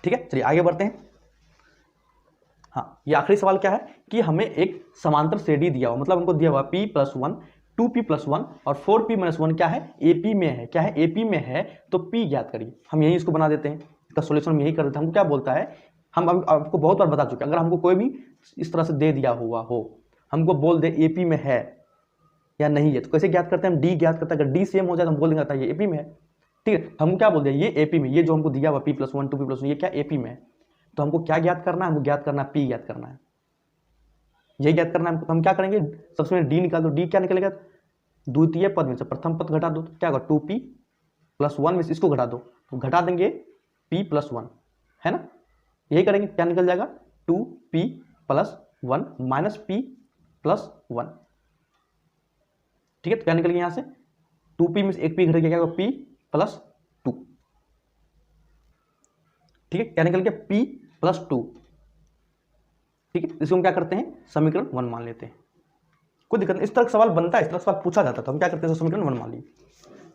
ठीक है, चलिए आगे बढ़ते हैं। हाँ, ये आखिरी सवाल क्या है कि हमें एक समांतर श्रेणी दिया हुआ, मतलब हमको दिया हुआ p+1 2p+1 और 4p-1 क्या है, एपी में है। क्या है, एपी में है, तो p ज्ञात करिए। हम यही इसको बना देते हैं, इसका सोल्यूशन हम यही कर देते हैं। हमको क्या बोलता है, हम आपको बहुत बार बता चुके हैं, अगर हमको कोई भी इस तरह से दे दिया हुआ हो, हमको बोल दे एपी में है या नहीं है, तो कैसे ज्ञात करते हैं, हम डी ज्ञात करते हैं। अगर डी सेम हो जाए तो हम बोल देंगे ये एपी में है। ठीक है, हमको क्या बोल दिया, ये एपी में, ये जो हमको दिया हुआ p+1 2p+1 ये क्या एपी में है, तो हमको क्या ज्ञात करना है, हमको ज्ञात करना है, पी ज्ञात करना है, यही ज्ञात करना है हमको। हम क्या करेंगे, सबसे पहले डी निकाल दो, डी क्या निकलेगा, द्वितीय पद में से प्रथम पद घटा दो, तो क्या होगा 2p+1 में से इसको घटा दो, तो घटा देंगे p+1, है ना, यही करेंगे, क्या निकल जाएगा 2p+1 माइनस p+1। ठीक है, तो क्या निकल गया यहाँ से 2p में से एक p घट गया, क्या होगा p+2। ठीक है, क्या निकल गया p+2। ठीक है, इसको हम क्या करते हैं, समीकरण 1 मान लेते हैं, कोई दिक्कत नहीं। इस तरह सवाल बनता है, इस तरह सवाल पूछा जाता है, तो हम क्या करते हैं, समीकरण 1 मान लिए।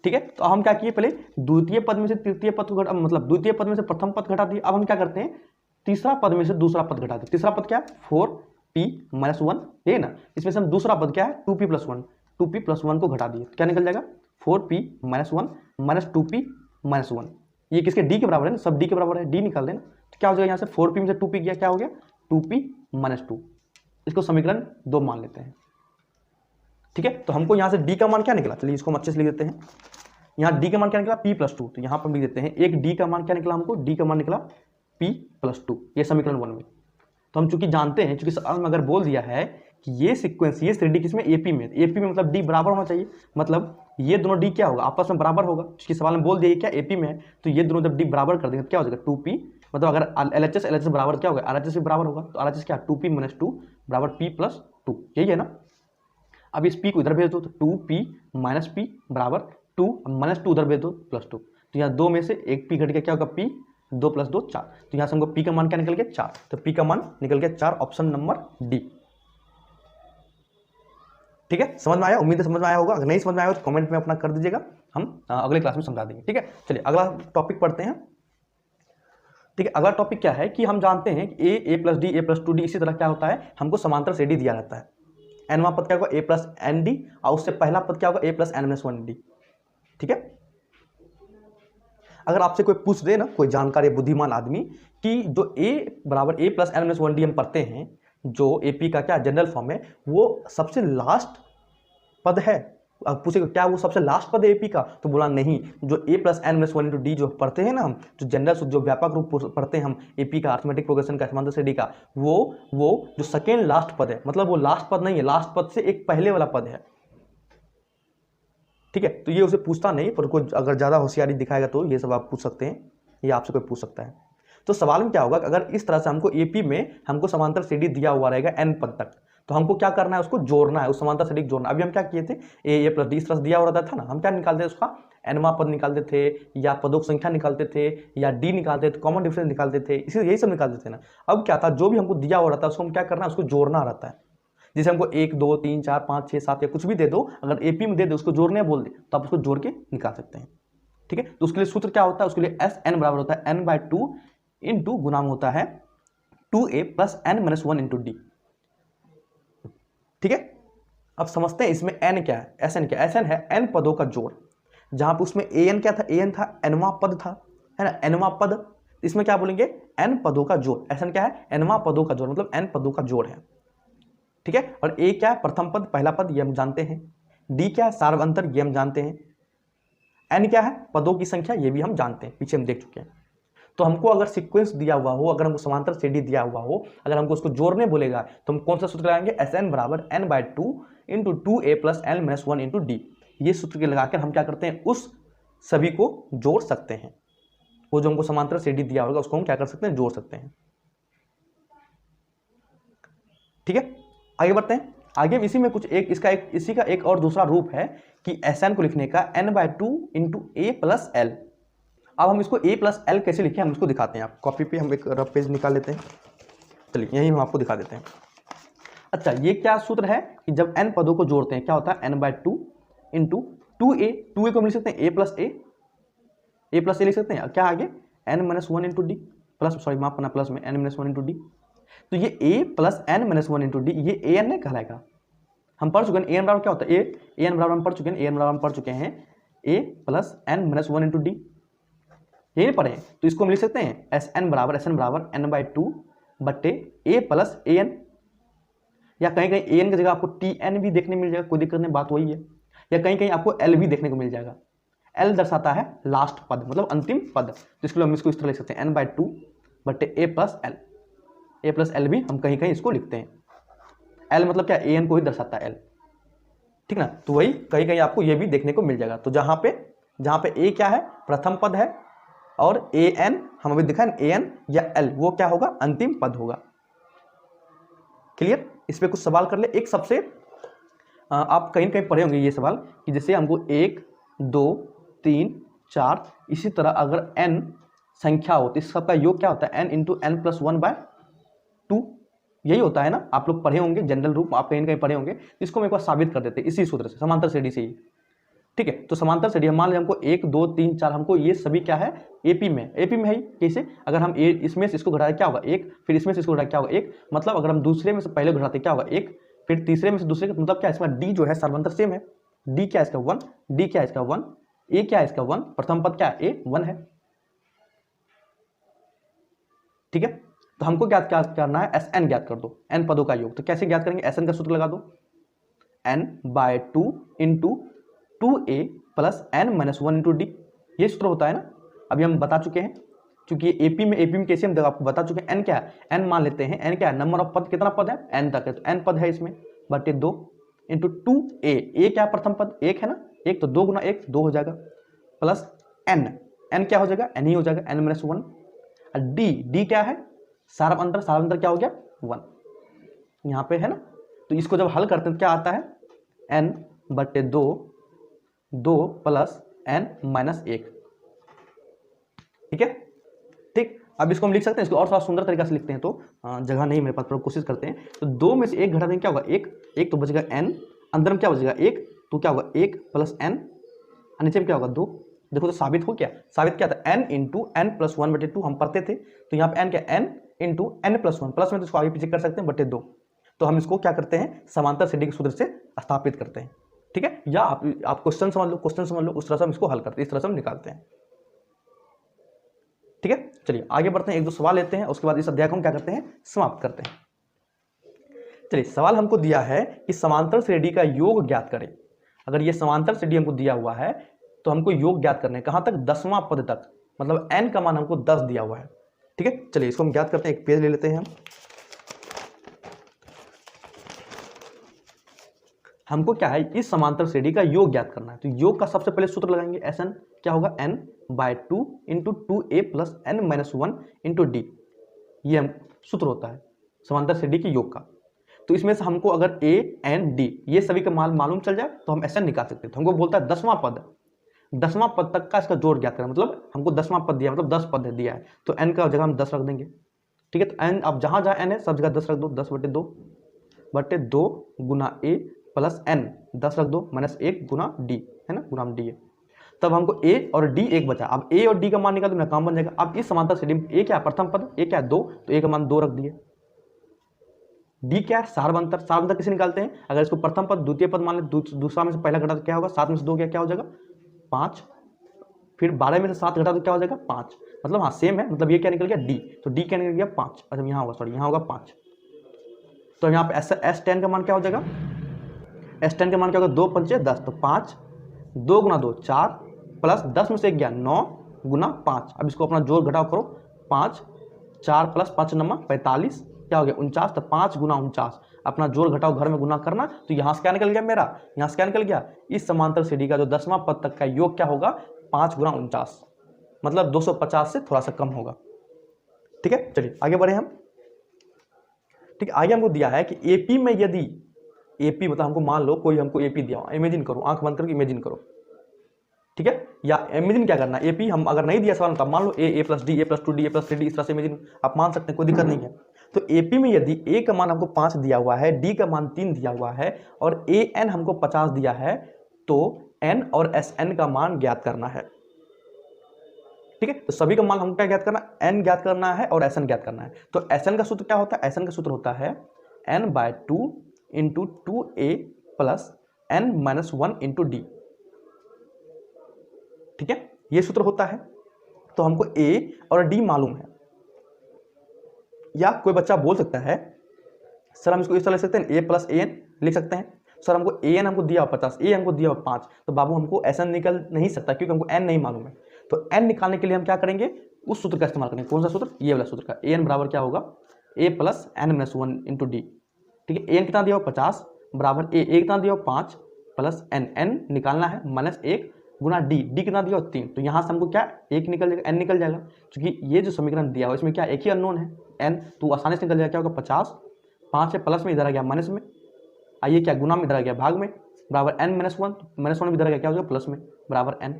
ठीक है, तो हम क्या किए, पहले द्वितीय पद में से तृतीय पद को घटा, मतलब द्वितीय पद में से प्रथम पद घटा दिए। अब हम क्या करते हैं, तीसरा पद में से दूसरा पद घटा दें। तीसरा पद क्या है 4p-1, ये ना, इसमें से हम दूसरा पद क्या है 2p+1, 2p+1 को घटा दिए, क्या निकल जाएगा 4p-1 माइनस 2p-1। ये किसके, डी के बराबर है ना, सब डी के बराबर है, डी निकाल देना, तो क्या हो जाएगा यहाँ से 4p में से 2p गया, क्या हो गया 2p-2। इसको समीकरण 2 मान लेते हैं। ठीक है, तो हमको यहाँ से डी का मान क्या निकला, चलिए इसको हम अच्छे से लिख देते हैं। यहाँ डी का मान क्या निकला p+2, तो यहाँ पर लिख देते हैं एक डी का मान क्या निकला, हमको डी का मान निकला p+2, ये समीकरण 1 में। तो हम चूंकि जानते हैं, चूंकि सवाल में अगर बोल दिया है कि ये सीक्वेंस, ये श्रेणी किसमें, एपी में, एपी में मतलब डी बराबर होना चाहिए, मतलब ये दोनों डी क्या होगा, आपस में बराबर होगा। क्योंकि सवाल में बोल दिया क्या एपी में है, तो ये दोनों जब डी बराबर कर देंगे तो क्या हो जाएगा 2p, मतलब अगर LHS बराबर क्या होगा, RHS भी बराबर होगा, तो RHS क्या 2p-2 बराबर p+2, यही है ना। अब इस p को इधर भेज दो, तो 2p-p बराबर 2 -2 उधर भेज दो +2, तो यहाँ 2 में से एक p घट गया, क्या होगा p 2 + 2 4, तो यहाँ से हमको p का मान क्या निकल गया 4, तो p का मान निकल गया 4, ऑप्शन नंबर डी। ठीक है, समझ में आया, उम्मीद है समझ में आया होगा। अगर नहीं समझ में आया हो तो कमेंट में अपना कर दीजिएगा, हम अगले क्लास में समझा देंगे। ठीक है, चलिए अगला टॉपिक पढ़ते हैं। ठीक है, अगला टॉपिक क्या है कि हम जानते हैं कि a+d a+2d इसी तरह क्या होता है, हमको समांतर श्रेणी दिया रहता है। एनवां पद क्या होगा a+nd, और उससे पहला पद क्या होगा a+n-1d। ठीक है, अगर आपसे कोई पूछ दे ना, कोई जानकार या बुद्धिमान आदमी कि जो a बराबर a+n-1d हम पढ़ते हैं, जो एपी का क्या जनरल फॉर्म है, वो सबसे लास्ट पद है, अब पूछेगा क्या वो सबसे लास्ट पद है एपी का, तो बोला नहीं, जो a+n-1d जो पढ़ते हैं ना हम, जो जनरल जो व्यापक रूप पढ़ते हैं हम एपी का, अर्थमेटिक प्रोग्रेशन का, समांतर श्रेणी का, वो जो सेकेंड लास्ट पद है, मतलब वो लास्ट पद नहीं है, लास्ट पद से एक पहले वाला पद है। ठीक है, तो ये उसे पूछता नहीं, पर कोई अगर ज्यादा होशियारी दिखाएगा तो ये सब आप पूछ सकते हैं, ये आपसे कोई पूछ सकता है। तो सवाल में क्या होगा, अगर इस तरह से हमको एपी में हमको समांतर श्रेणी दिया हुआ रहेगा n पद तक, तो हमको क्या करना है, उसको जोड़ना है, उस समांतर श्रेणी जोड़ना। अभी हम क्या किए थे, a+d इस तरह से दिया हुआ रहता था ना, हम क्या निकालते हैं उसका nवां पद निकालते थे, या पदों की संख्या निकालते थे, या डी निकालते थे, कॉमन डिफरेंस निकालते थे, इसी यही सब निकालते थे ना। अब क्या था, जो भी हमको दिया हुआ रहता है उसको हम क्या करना है, उसको जोड़ना रहता है। जैसे हमको 1 2 3 4 5 6 7 या कुछ भी दे दो, अगर एपी में दे दो, उसको जोड़ने बोल दे तो आप उसको जोड़ के निकाल सकते हैं। ठीक है, तो उसके लिए सूत्र क्या होता है, उसके लिए एस एन बराबर होता है n/2 इंटू गुणांक होता है 2a plus n minus 1 into D. ठीक है, अब समझते हैं इसमें n क्या है, Sn क्या है। Sn है n पदों का जोड़, जहां पे उसमें an क्या था, an था nवां पद था, है ना, nवां पद। इसमें क्या बोलेंगे, n पदों का जोड़। Sn क्या है, nवां पदों का जोड़, मतलब n पदों का जोड़ है। ठीक है, और a क्या है, प्रथम पद, पहला पद, ये हम जानते हैं। d क्या है, सार्वअंतर, ये हम जानते हैं। n क्या है, पदों की संख्या, ये भी हम जानते हैं, पीछे हम देख चुके हैं। तो हमको अगर सीक्वेंस दिया हुआ हो, अगर हमको समांतर श्रेणी दिया हुआ हो, अगर हमको उसको जोड़ने बोलेगा तो हम कौन सा सूत्र लगाएंगे, Sn बराबर n/2 into 2a plus n minus 1 into D. ये सूत्र के लगाकर हम क्या करते हैं, उस सभी को जोड़ सकते हैं। वो जो हमको समांतर श्रेणी दिया होगा उसको हम क्या कर सकते हैं, जोड़ सकते हैं। ठीक है, आगे बढ़ते हैं। आगे इसी में कुछ इसी का एक और दूसरा रूप है कि Sn को लिखने का n/2 into a plus l। अब हम इसको a प्लस l कैसे लिखें, हम इसको दिखाते हैं। आप कॉपी पे हम एक रफ पेज निकाल लेते हैं, चलिए यही हम आपको दिखा देते हैं। अच्छा, ये क्या सूत्र है कि जब n पदों को जोड़ते हैं क्या होता है, n/2 इंटू 2a, 2a को हम लिख सकते हैं a प्लस a लिख सकते हैं। क्या आगे n minus 1 into D, plus sorry माफ करना, प्लस में n माइनस 1 इंटू डी। तो ये a plus n minus 1 into D, ये an नहीं कहलाएगा। हम पढ़ चुके हैं an बराबर क्या होता है, an बराबर हम पढ़ चुके हैं, an बराबर हम पढ़ चुके हैं a plus n minus 1 into D, यही नहीं पढ़े। तो इसको हम लिख सकते हैं Sn बराबर n/2 बट्टे a प्लस an, या कहीं कहीं an की जगह आपको tn भी देखने मिल जाएगा, कोई दिक्कत नहीं, बात वही है। या कहीं कहीं आपको l भी देखने को मिल जाएगा। l दर्शाता है लास्ट पद, मतलब अंतिम पद। तो इसके लिए हम इसको इस तरह लिख सकते हैं n/2 बट्टे a plus l। a plus l भी हम कहीं कहीं इसको लिखते हैं। l मतलब क्या, an को ही दर्शाता है l। ठीक ना, तो वही कहीं कहीं आपको ये भी देखने को मिल जाएगा। तो जहां पे a क्या है, प्रथम पद है, और an हम अभी दिखाएं an या l, वो क्या होगा, अंतिम पद होगा। क्लियर, इस पे कुछ सवाल कर ले। एक सबसे आप कहीं कहीं पढ़े होंगे ये सवाल कि जैसे हमको 1 2 3 4 इसी तरह अगर n संख्या हो तो इस सबका योग क्या होता है, n इंटू n प्लस 1/2, यही होता है ना। आप लोग पढ़े होंगे जनरल रूप, आप कहीं कहीं पढ़े होंगे। इसको हम एक बार साबित कर देते हैं इसी सूत्र से, समांतर श्रेणी से ही। ठीक है, तो समांतर श्रेणी मान लीजिए हमको 1 2 3 4, हमको ये सभी क्या है, एपी में है ही। कैसे, अगर हम इसमें से इसको घटाते क्या होगा 1, फिर इसमें से इसको घटाते क्या होगा 1, मतलब अगर हम दूसरे में से पहले घटाते क्या होगा 1, फिर तीसरे में से दूसरे का, मतलब क्या है, इसमें डी जो है सर्वांतर सेम है। डी क्या है इसका 1, डी क्या है इसका 1, ए क्या है इसका 1, प्रथम पद क्या है ए 1 है। ठीक है, तो हमको क्या करना है, Sn ज्ञात कर दो, n पदों का योग। तो कैसे ज्ञात करेंगे, Sn का सूत्र लगा दो, n/2 into 2a plus n minus 1 into D, ये सूत्र होता है ना। अभी हम बता चुके हैं, क्योंकि एपी में कैसे हम आपको बता चुके हैं। n क्या है, n मान लेते हैं, n क्या है, नंबर ऑफ पद, कितना पद है, n तक है, तो n पद है इसमें, बटे 2 इंटू 2a, a क्या प्रथम पद 1 है ना, 1 तो 2 गुना 1 2 हो जाएगा, प्लस n क्या हो जाएगा, n ही हो जाएगा, n माइनस 1। d क्या है, सार्वअंतर क्या हो गया 1, यहाँ पे है ना। तो इसको जब हल करते हैं तो क्या आता है, n बटे 2 प्लस n माइनस 1। ठीक है, ठीक। अब इसको हम लिख सकते हैं, इसको और थोड़ा सुंदर तरीका से लिखते हैं, तो जगह नहीं मेरे पास, पर कोशिश करते हैं। तो 2 में से 1 घटा देंगे क्या होगा, 1 तो बचेगा n, अंदर में क्या बचेगा 1, तो क्या होगा 1 प्लस n, नीचे में क्या होगा 2। देखो तो साबित हो क्या, साबित क्या था, n इंटू n प्लस 1/2 हम पढ़ते थे। तो यहाँ पे n क्या, n into n plus 1, plus में तो इसको आगे पीछे कर सकते हैं, बटे 2। तो हम इसको क्या करते हैं, समांतर श्रेणी के सूत्र से स्थापित करते हैं। ठीक है, या आप क्वेश्चन समझ लो, उस तरह से हम इसको हल करते हैं, इस तरह से हम निकालते हैं। ठीक है, चलिए आगे बढ़ते हैं, एक दो सवाल लेते हैं, उसके बाद इस अध्याय को हम क्या करते हैं, समाप्त करते हैं। चलिए, सवाल हमको दिया है कि समांतर श्रेणी का योग ज्ञात करें। अगर ये समांतर श्रेणी हमको दिया हुआ है तो हमको योग ज्ञात करना है, कहां तक, 10वां पद तक, मतलब n का मान हमको 10 दिया हुआ है। ठीक है, चलिए इसको हम ज्ञात करते हैं, एक पेज ले लेते हैं हम। हमको क्या है, इस समांतर श्रेणी का योग ज्ञात करना है। तो योग का सबसे पहले सूत्र लगाएंगे, Sn क्या होगा, n/2 into 2a plus n minus 1 into D, ये हम सूत्र होता है समांतर श्रेणी के योग का। तो इसमें से हमको अगर a n d ये सभी का मान मालूम चल जाए तो हम Sn निकाल सकते हैं। तो हमको बोलता है 10वां पद, 10वां पद तक का इसका जोड़ ज्ञात करना, मतलब हमको 10वां पद दिया, मतलब 10 पद दिया है, तो n का जगह हम 10 रख देंगे। ठीक है, तो n अब जहां जहां n है सब जगह 10 रख दो, 10/2 गुना a प्लस n, 10 रख दो माइनस 1 गुना d, है ना, गुना d है। तब हमको a और d एक बचा, अब a और d का मान निकाल दो ना, काम बन जाएगा। अब इस समांतर श्रेणी में a क्या है, प्रथम पद, a क्या है 2, तो a का मान 2 रख दिए। d क्या है, सार्वंतर, सार्वंतर किसे निकालते हैं, अगर इसको प्रथम पद द्वितीय पद मान ले, दूसरा में से पहला घटा तो क्या होगा, 7 में से 2 क्या हो जाएगा 5, फिर 12 में से 7 घटा तो क्या हो जाएगा 5, मतलब हाँ सेम है, मतलब ये क्या निकल गया d, तो d क्या निकल गया 5, अच्छा यहाँ होगा, सॉरी यहाँ होगा 5। तो यहाँ पे S10 का मान क्या हो जाएगा, S10 का मान क्या होगा, 2 पंचे 10, तो 5, 2 गुना 2 4, प्लस 10 में से 1 गया 9 गुना 5। अब इसको अपना जोड़ घटाव करो, 5 4 प्लस 5 नम्मा 45, क्या हो गया 49, तो 5 गुना 49, अपना जोड़ घटाव घर में गुना करना, तो यहाँ से क्या निकल गया मेरा, यहाँ से क्या निकल गया, इस समांतर श्रेणी का जो 10वां पद तक का योग क्या होगा 5 गुना 49, मतलब 250 से थोड़ा सा कम होगा। ठीक है, चलिए आगे बढ़े हम। ठीक है, आगे हमको दिया है कि एपी में यदि एपी मतलब हमको मान लो कोई हमको एपी दिया, इमेजिन करो, आंख बंद करके इमेजिन करो। ठीक है, या इमेजिन क्या करना, एपी हम अगर नहीं दिया सवाल, तब मान लो ए प्लस डी, ए प्लस 2 डी, ए प्लस 3 डी, इस तरह से इमेजिन आप मान सकते हैं, कोई दिक्कत नहीं है। तो एपी में यदि ए का मान हमको 5 दिया हुआ है, डी का मान 3 दिया हुआ है और ए एन हमको 50 दिया है, तो एन और एस एन का मान ज्ञात करना है। ठीक है, तो सभी का मान हमको क्या ज्ञात करना, एन ज्ञात करना है और एस एन ज्ञात करना है। तो एस एन का सूत्र क्या होता है, एस एन का सूत्र होता है n/2 into 2a plus n-1 into D. ठीक है, ये सूत्र होता है। तो हमको a और d मालूम है, या कोई बच्चा बोल सकता है सर हम इसको इस तरह लिख सकते हैं, a प्लस an लिख सकते हैं। सर हमको an हमको दिया 50, a हमको दिया 5, तो बाबू हमको sn निकल नहीं सकता क्योंकि हमको n नहीं मालूम है। तो n निकालने के लिए हम क्या करेंगे, उस सूत्र का इस्तेमाल करेंगे। कौन सा सूत्र, ये वाला सूत्र का, an बराबर क्या होगा a plus n-1 into D. ठीक है, an कितना दिया हो 50 बराबर a कितना दिया हो 5 प्लस n निकालना है माइनस 1 गुना डी कितना दिया हो 3, तो यहाँ से हमको क्या एक निकल जाएगा, n निकल जाएगा, क्योंकि ये जो समीकरण दिया हो इसमें क्या एक ही अननोन है n, तो आसानी से निकल जाएगा। क्या होगा 50, 5 है प्लस में, इधर आ गया माइनस में, आइए क्या गुना में इधर आ गया भाग में, बराबर n-1, -1 में इधर आ गया क्या हो गया प्लस में, बराबर n।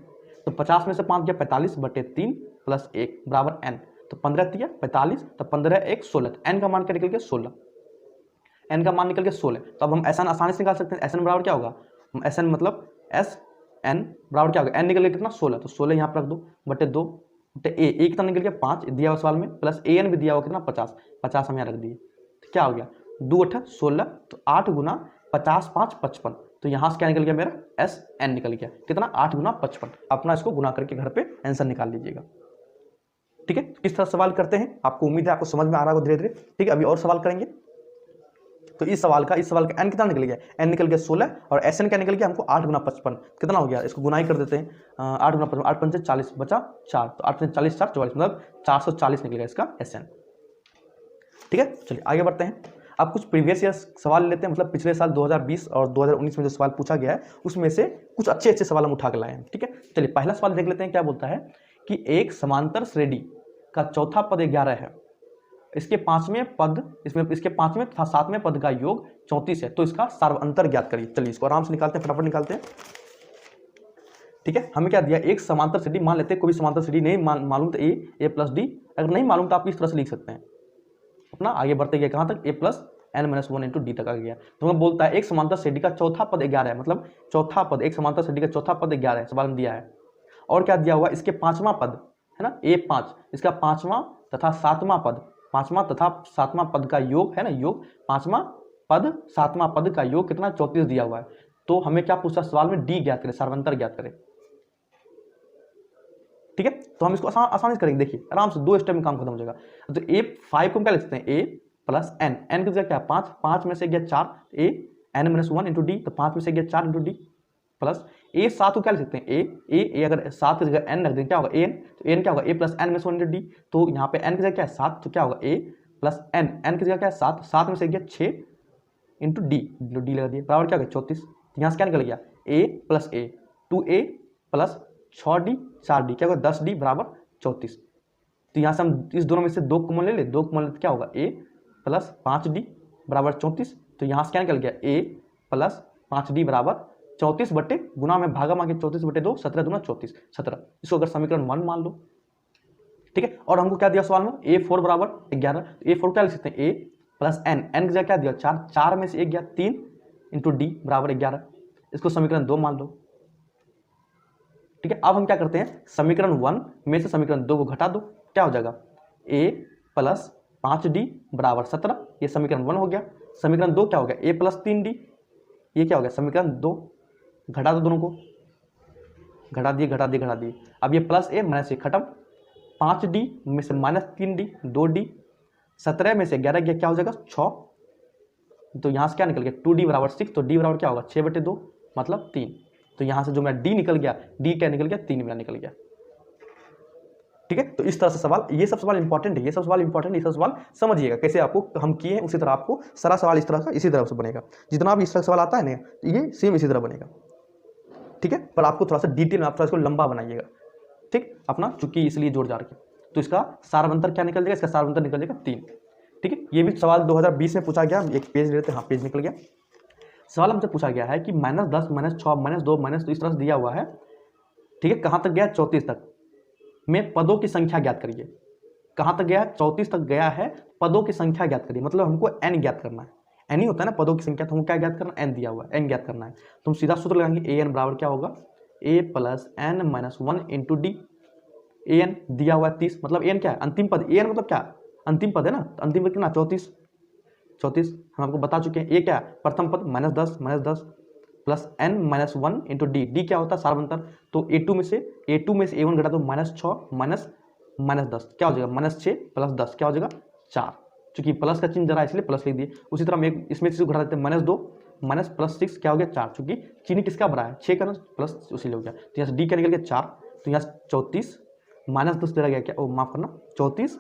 तो 50 में से 5 गया 45/3 प्लस 1 बराबर n, तो 15 दिया 45, तो 15 1 16, तो n का मान क्या निकल गया 16, n का मान निकल गया 16। तो अब हम SN आसानी से निकाल सकते हैं, SN बराबर क्या होगा, SN मतलब SN बराबर क्या होगा, n निकल गया कितना 16, तो 16 यहाँ पर रख दो बटे 2 बटे a कितना निकल गया 5 दिया हुआ सवाल में, प्लस an भी दिया हुआ कितना 50 हम यहाँ रख दिए, तो क्या हो गया 2 8 16, तो 8 गुना 50 5 55, तो यहाँ से क्या निकल गया मेरा SN निकल गया कितना 8 गुना 55। अपना इसको गुना करके घर पे आंसर निकाल लीजिएगा। ठीक है, किस तरह सवाल करते हैं, आपको उम्मीद है आपको समझ में आ रहा होगा धीरे धीरे। ठीक है, अभी और सवाल करेंगे। तो इस सवाल का n कितना निकल गया, n निकल गया 16 और SN क्या निकल गया हमको 8 गुना 55, कितना हो गया, इसको गुनाई कर देते हैं, 8 गुना 55 8 पंचे 40 बचा 4, तो 8 पंचे 40 4 44, मतलब 440 निकलेगा इसका SN। ठीक है, चलिए आगे बढ़ते हैं। अब कुछ प्रीवियस ईयर सवाल लेते हैं, मतलब पिछले साल 2020 और 2019 में जो सवाल पूछा गया है उसमें से कुछ अच्छे सवाल हम उठा के लाए हैं। ठीक है, चलिए पहला सवाल देख लेते हैं, क्या बोलता है कि एक समांतर श्रेणी का चौथा पद 11 है, इसके पांचवें तथा सातवें पद का योग 34 है, तो इसका सार्वअंतर ज्ञात करिए। चलिए इसको आराम से निकालते हैं, फटाफट निकालते हैं। ठीक है, हमें क्या दिया, एक समांतर श्रेणी मान लेते हैं, कोई भी समांतर श्रेणी नहीं मालूम तो a प्लस डी, अगर नहीं मालूम तो आप इस तरह से लिख सकते हैं। अपना आगे बढ़ते गए कहां तक, a plus n-1 into D तक आ गया। तो हमें बोलता है एक समांतर श्रेणी का चौथा पद 11 है, मतलब चौथा पद, एक समांतर श्रेणी का चौथा पद 11 है, सवाल में दिया है। और क्या दिया हुआ, इसके पांचवां पद है ना a5, इसका पांचवां तथा सातवां पद, पांचवां तथा सातवां पद का योग है ना, योग पांचवां पद सातवां पद का योग कितना 34 दिया हुआ है। तो हमें क्या पूछा सवाल में, डी ज्ञात करें, सार्वंतर ज्ञात करें। ठीक है, तो हम इसको आसानी से करेंगे, देखिए आराम से 2 स्टेप में काम खत्म हो जाएगा। तो a5 को क्या लिख सकते हैं, a प्लस n की जगह क्या 5, 5 में से गया 4, a n-1 इंटू डी, तो 5 में से गया 4 इंटू डी, प्लस a7 को क्या लिख सकते हैं, a अगर 7 की जगह n रख दें क्या होगा an, तो an क्या होगा a plus n-1 into D, तो यहाँ पे n की जगह क्या है 7, तो क्या होगा a प्लस n की जगह क्या है 7, 7 में से गया 6 इंटू डी लगा दिया, बराबर क्या होगा 34। तो यहाँ से क्या निकल गया a plus a 2a plus 6d 4d, क्या होगा 10d बराबर 34। तो यहाँ से हम इस दोनों में से 2 कॉमन ले ले, 2 कॉमन ले तो क्या होगा a प्लस 5d बराबर 34। तो यहाँ से क्या निकल गया a प्लस 5d बराबर 34 बटे गुना में भागा मांगे 34 बटे 2, 17 दूना 34, 17। इसको अगर समीकरण 1 मान लो, ठीक है। और हमको क्या दिया सवाल में, A4 बराबर 11, A4 क्या लिख सकते हैं, A प्लस एन, एन की जगह क्या दिया 4, 4 में से 1 गया 3 इंटू डी बराबर 11, इसको समीकरण 2 मान लो, ठीक है। अब हम क्या करते हैं, समीकरण 1 में से समीकरण 2 को घटा दो, क्या हो जाएगा, A प्लस 5D बराबर 17, ये समीकरण 1 हो गया। समीकरण 2 क्या हो गया, A प्लस 3D, ये क्या हो गया समीकरण 2, घटा दो दोनों को, घटा दिए घटा दिए घटा दिए। अब ये प्लस A माइनस ए खत्म, 5D में से माइनस 3D 2D, 17 में से 11 गया, क्या हो जाएगा 6, तो यहाँ से क्या निकल गया 2D बराबर 6, तो D बराबर क्या होगा 6 बटे 2 मतलब 3, तो यहाँ से जो मेरा D निकल गया, D क्या निकल गया 3 मेरा निकल गया, ठीक है। तो इस तरह से सवाल, ये सब सवाल इंपॉर्टेंट है, ये सब सवाल इंपॉर्टेंट, ये सब सवाल समझिएगा कैसे आपको हम किए हैं, उसी तरह आपको सारा सवाल इस तरह का इसी तरह से बनेगा, जितना भी इस तरह सवाल आता है ना ये सेम इसी तरह बनेगा, ठीक है। पर आपको थोड़ा सा डिटेल में आप थोड़ा इसको लंबा बनाइएगा, ठीक अपना, चूंकि इसलिए जोड़ जाड़ के, तो इसका सारवंतर क्या निकल जाएगा, इसका सारवंतर निकल जाएगा 3, ठीक है। ये भी सवाल 2020 में पूछा गया, एक पेज ले लेते हैं, हाँ पेज निकल गया। सवाल हमसे पूछा गया है कि -10 -6 -2 तो इस तरह से दिया हुआ है, ठीक है। कहाँ तक गया 34 तक में पदों की संख्या ज्ञात करिए, कहाँ तक गया 34 तक गया है, पदों की संख्या ज्ञात करिए, मतलब हमको n ज्ञात करना है, n ही होता है ना पदों की संख्या, तो हमको क्या ज्ञात करना है, n दिया हुआ है, n ज्ञात करना है, तो हम सीधा सूत्र लगाएंगे an बराबर क्या होगा, a plus n minus 1 into D, an दिया हुआ है 30, मतलब an क्या है अंतिम पद, an मतलब क्या अंतिम पद है ना, तो अंतिम पद कितना 34, 34 हम आपको बता चुके हैं, ये क्या प्रथम पद -10 plus n minus 1 into d, D क्या होता है सारवंतर, तो a2 में से a1 घटा दो -6 -10 क्या हो जाएगा -6 प्लस 10 क्या हो जाएगा 4, चूंकि प्लस का चिन्ह जरा इसलिए प्लस लिख दिए। उसी तरह हम एक इसमें से घटा देते हैं -2 माइनस प्लस 6 क्या हो गया 4, चूंकि चिन्ह किसका बड़ा है 6 का ना, प्लस उसी हो गया, तो यहाँ से डी क्या निकल गया 4, तो यहाँ 34 -10 इधर गया क्या, माफ करना 34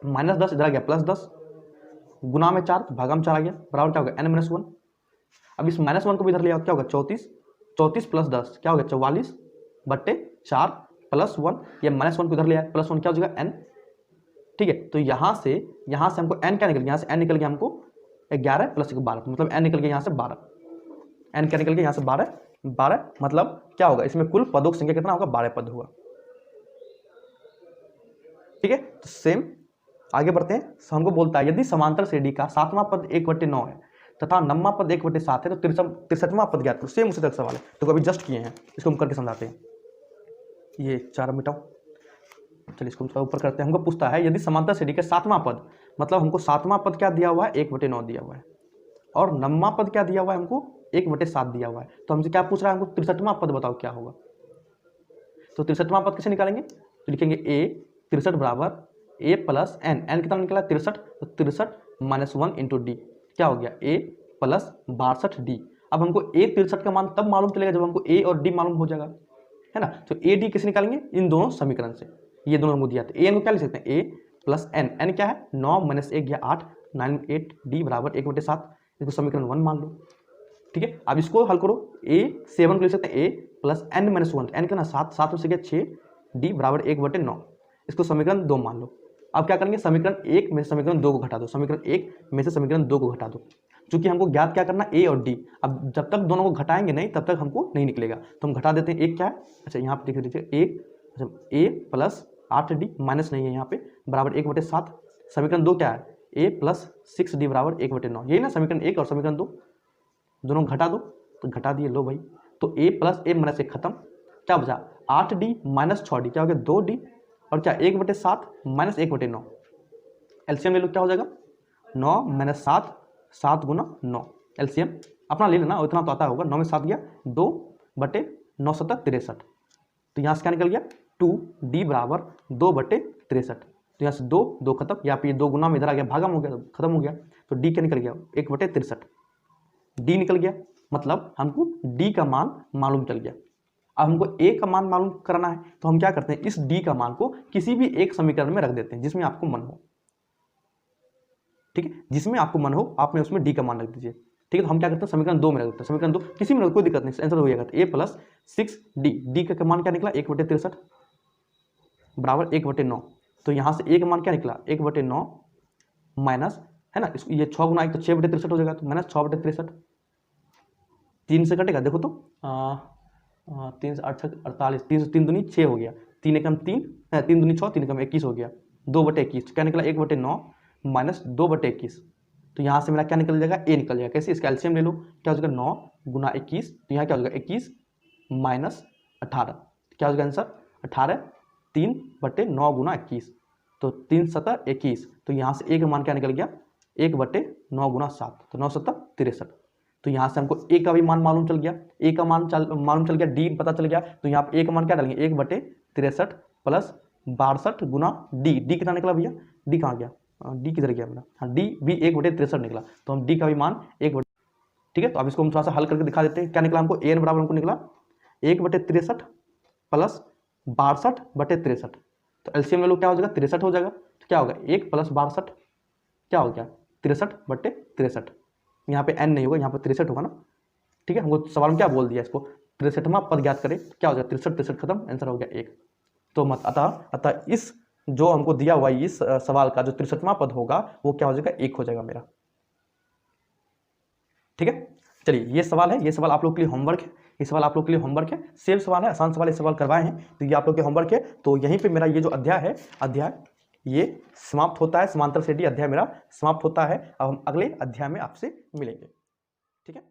-10 इधर आ गया +10, गुना में 4 तो भागा में 4 आ गया, बराबर क्या होगा n-1। अब इस -1 को भी इधर ले आओ, क्या होगा 34 प्लस 10 क्या हो गया 44 बट्टे 4 प्लस 1, ये -1 को इधर ले आया, +1 क्या हो जाएगा n, ठीक है। तो यहाँ से हमको n क्या निकल गया, यहाँ से n निकल गया हमको 11 प्लस 12, मतलब n निकल गया यहाँ से 12, n क्या निकल गया यहाँ से 12 मतलब क्या होगा, इसमें कुल पदों की संख्या कितना होगा 12 पद होगा, ठीक है। तो सेम आगे बढ़ते हैं, हमको बोलता है यदि समांतर श्रेणी का 7वां पद 1/9 है तथा 9वां पद 1/7 है तो 63वां पद ज्ञात करो। सेम उसी तरह सवाल है, तो अभी जस्ट किए हैं, इसको हम करके समझाते हैं। ये 4 मिटाओ, चलिए इसको थोड़ा ऊपर करते हैं। हमको पूछता है यदि समांतर श्रेणी का 7वां पद, मतलब हमको 7वां पद क्या दिया हुआ है 1/9 दिया हुआ है, और 9वां पद क्या दिया हुआ है हमको 1/7 दिया हुआ है, तो हमसे क्या पूछ रहा है, हमको 63वां पद बताओ क्या होगा। तो 63वां पद कैसे निकालेंगे, तो लिखेंगे a 63 बराबर a प्लस n कितना निकला 63, तो 63 माइनस 1 इंटू डी क्या हो गया a प्लस 62d। अब हमको a 63 का मान तब मालूम चलेगा जब हमको a और d मालूम हो जाएगा, है ना। तो a d कैसे निकालेंगे, इन दोनों समीकरण से, ये दोनों हमको दिया था। a n को क्या लिख सकते हैं a प्लस n क्या है 9 माइनस 1 गया 8, 9 8 d बराबर 1/7, इसको समीकरण 1 मान लो, ठीक है। अब इसको हल करो, a7 को लिख सकते हैं a plus n minus 1, n का ना 7 से गया 6, d बराबर 1/9, इसको समीकरण 2 मान लो। अब क्या करेंगे, समीकरण 1 में से समीकरण 2 को घटा दो, समीकरण 1 में से समीकरण 2 को घटा दो, क्योंकि हमको ज्ञात क्या करना a और d। अब जब तक दोनों को घटाएंगे नहीं तब तक हमको नहीं निकलेगा, तो हम घटा देते हैं। एक क्या है, अच्छा यहाँ पे देख लीजिए एक, अच्छा a प्लस 8d माइनस नहीं है यहाँ पे बराबर 1/7, समीकरण 2 क्या है a प्लस 6d बराबर 1/9, यही ना समीकरण 1 और समीकरण 2, दोनों घटा दो, तो घटा दिए लो भाई, तो a प्लस a माइनस 1 खत्म, क्या बचा 8d माइनस 6d क्या हो गया 2d, और क्या 1/7 माइनस 1/9, एलसीएम ले लो क्या हो जाएगा 9 माइनस 7, 7 गुना 9, एलसीएम अपना ले लेना, उतना तो आता होगा, 9 में 7 गया 2/9 7 63, तो यहाँ से क्या निकल गया 2d बराबर 2/63, तो यहाँ से 2 खत्म, या फिर 2 गुना में इधर आ गया भागम हो गया, खत्म हो गया, तो d क्या निकल गया 1/63, d निकल गया, मतलब हमको d का मान मालूम चल गया। अब हमको a का मान मालूम करना है, तो हम क्या करते हैं, इस d का मान को किसी भी एक समीकरण में रख देते हैं जिसमें आपको मन हो, ठीक है, जिसमें आपको मन हो आपने उसमें d का मान रख दीजिए, ठीक है। तो हम क्या करते हैं समीकरण 2 में रख देते हैं, समीकरण 2 किसी में कोई दिक्कत नहीं, आंसर हो जाएगा a प्लस 6d, d का मान क्या निकला 1/63 बराबर 1/9, तो यहाँ से a का मान क्या निकला 1/9 माइनस, है ना, ये 6 गुना 1 तो 6/63 हो जाएगा, तो माइनस 6/63, 3 से कटेगा, देखो तो 3 से 8 48, 3 से 3 दूनी 6 हो गया, 3 एकम 3, 3 दूनी 6, 3 एकम 21 हो गया, 2/21 क्या निकला 1/9 माइनस 2/21। तो यहाँ से मेरा क्या निकल जाएगा, ए निकल जाएगा। कैसे, इसका एलसीएम ले लो, क्या हो जाएगा 9 गुना 21, तो यहाँ क्या हो जाएगा 21 माइनस 18, क्या हो जाएगा आंसर 18, 3/9 गुना 21, तो 3 7 21, तो यहाँ से ए का मान क्या निकल गया 1/9 गुना 7, तो 9 7 63। तो यहाँ से हमको ए का भी मान मालूम चल गया, ए का मान मालूम चल गया, डी पता चल गया, तो यहाँ पे ए का मान क्या डालेंगे 1/63 प्लस 62 गुना डी, डी कितना निकला भैया, डी कहाँ गया, डी किधर गया मेरा, हाँ डी भी 1/63 निकला, तो हम डी का भी मान 1, ठीक है। तो अब इसको हम थोड़ा सा हल करके दिखा देते हैं, क्या निकला हमको, एन बराबर हमको निकला 1/63 प्लस 62/63, तो एलसीएम ले लो क्या हो जाएगा 63 हो जाएगा, तो क्या होगा 1 प्लस 62 क्या हो गया 63/63, यहाँ पे एन नहीं होगा, यहाँ पे 63 होगा ना, ठीक है। हमको सवाल में क्या बोल दिया, इसको 63वां पद ज्ञात करें, क्या हो जाएगा 63 खत्म, आंसर हो गया 1। तो मत अतः इस जो हमको दिया हुआ इस सवाल का जो 63वां पद होगा वो क्या हो जाएगा 1 हो जाएगा मेरा, ठीक है। चलिए ये सवाल है, ये सवाल आप लोग के लिए होमवर्क है, ये सवाल आप लोग के लिए होमवर्क है, सेम सवाल है, आसान सवाल, ये सवाल करवाए हैं, तो ये आप लोग के होमवर्क है। तो यहीं पे मेरा ये जो अध्याय है, अध्याय ये समाप्त होता है, समांतर श्रेणी अध्याय मेरा समाप्त होता है। अब हम अगले अध्याय में आपसे मिलेंगे, ठीक है।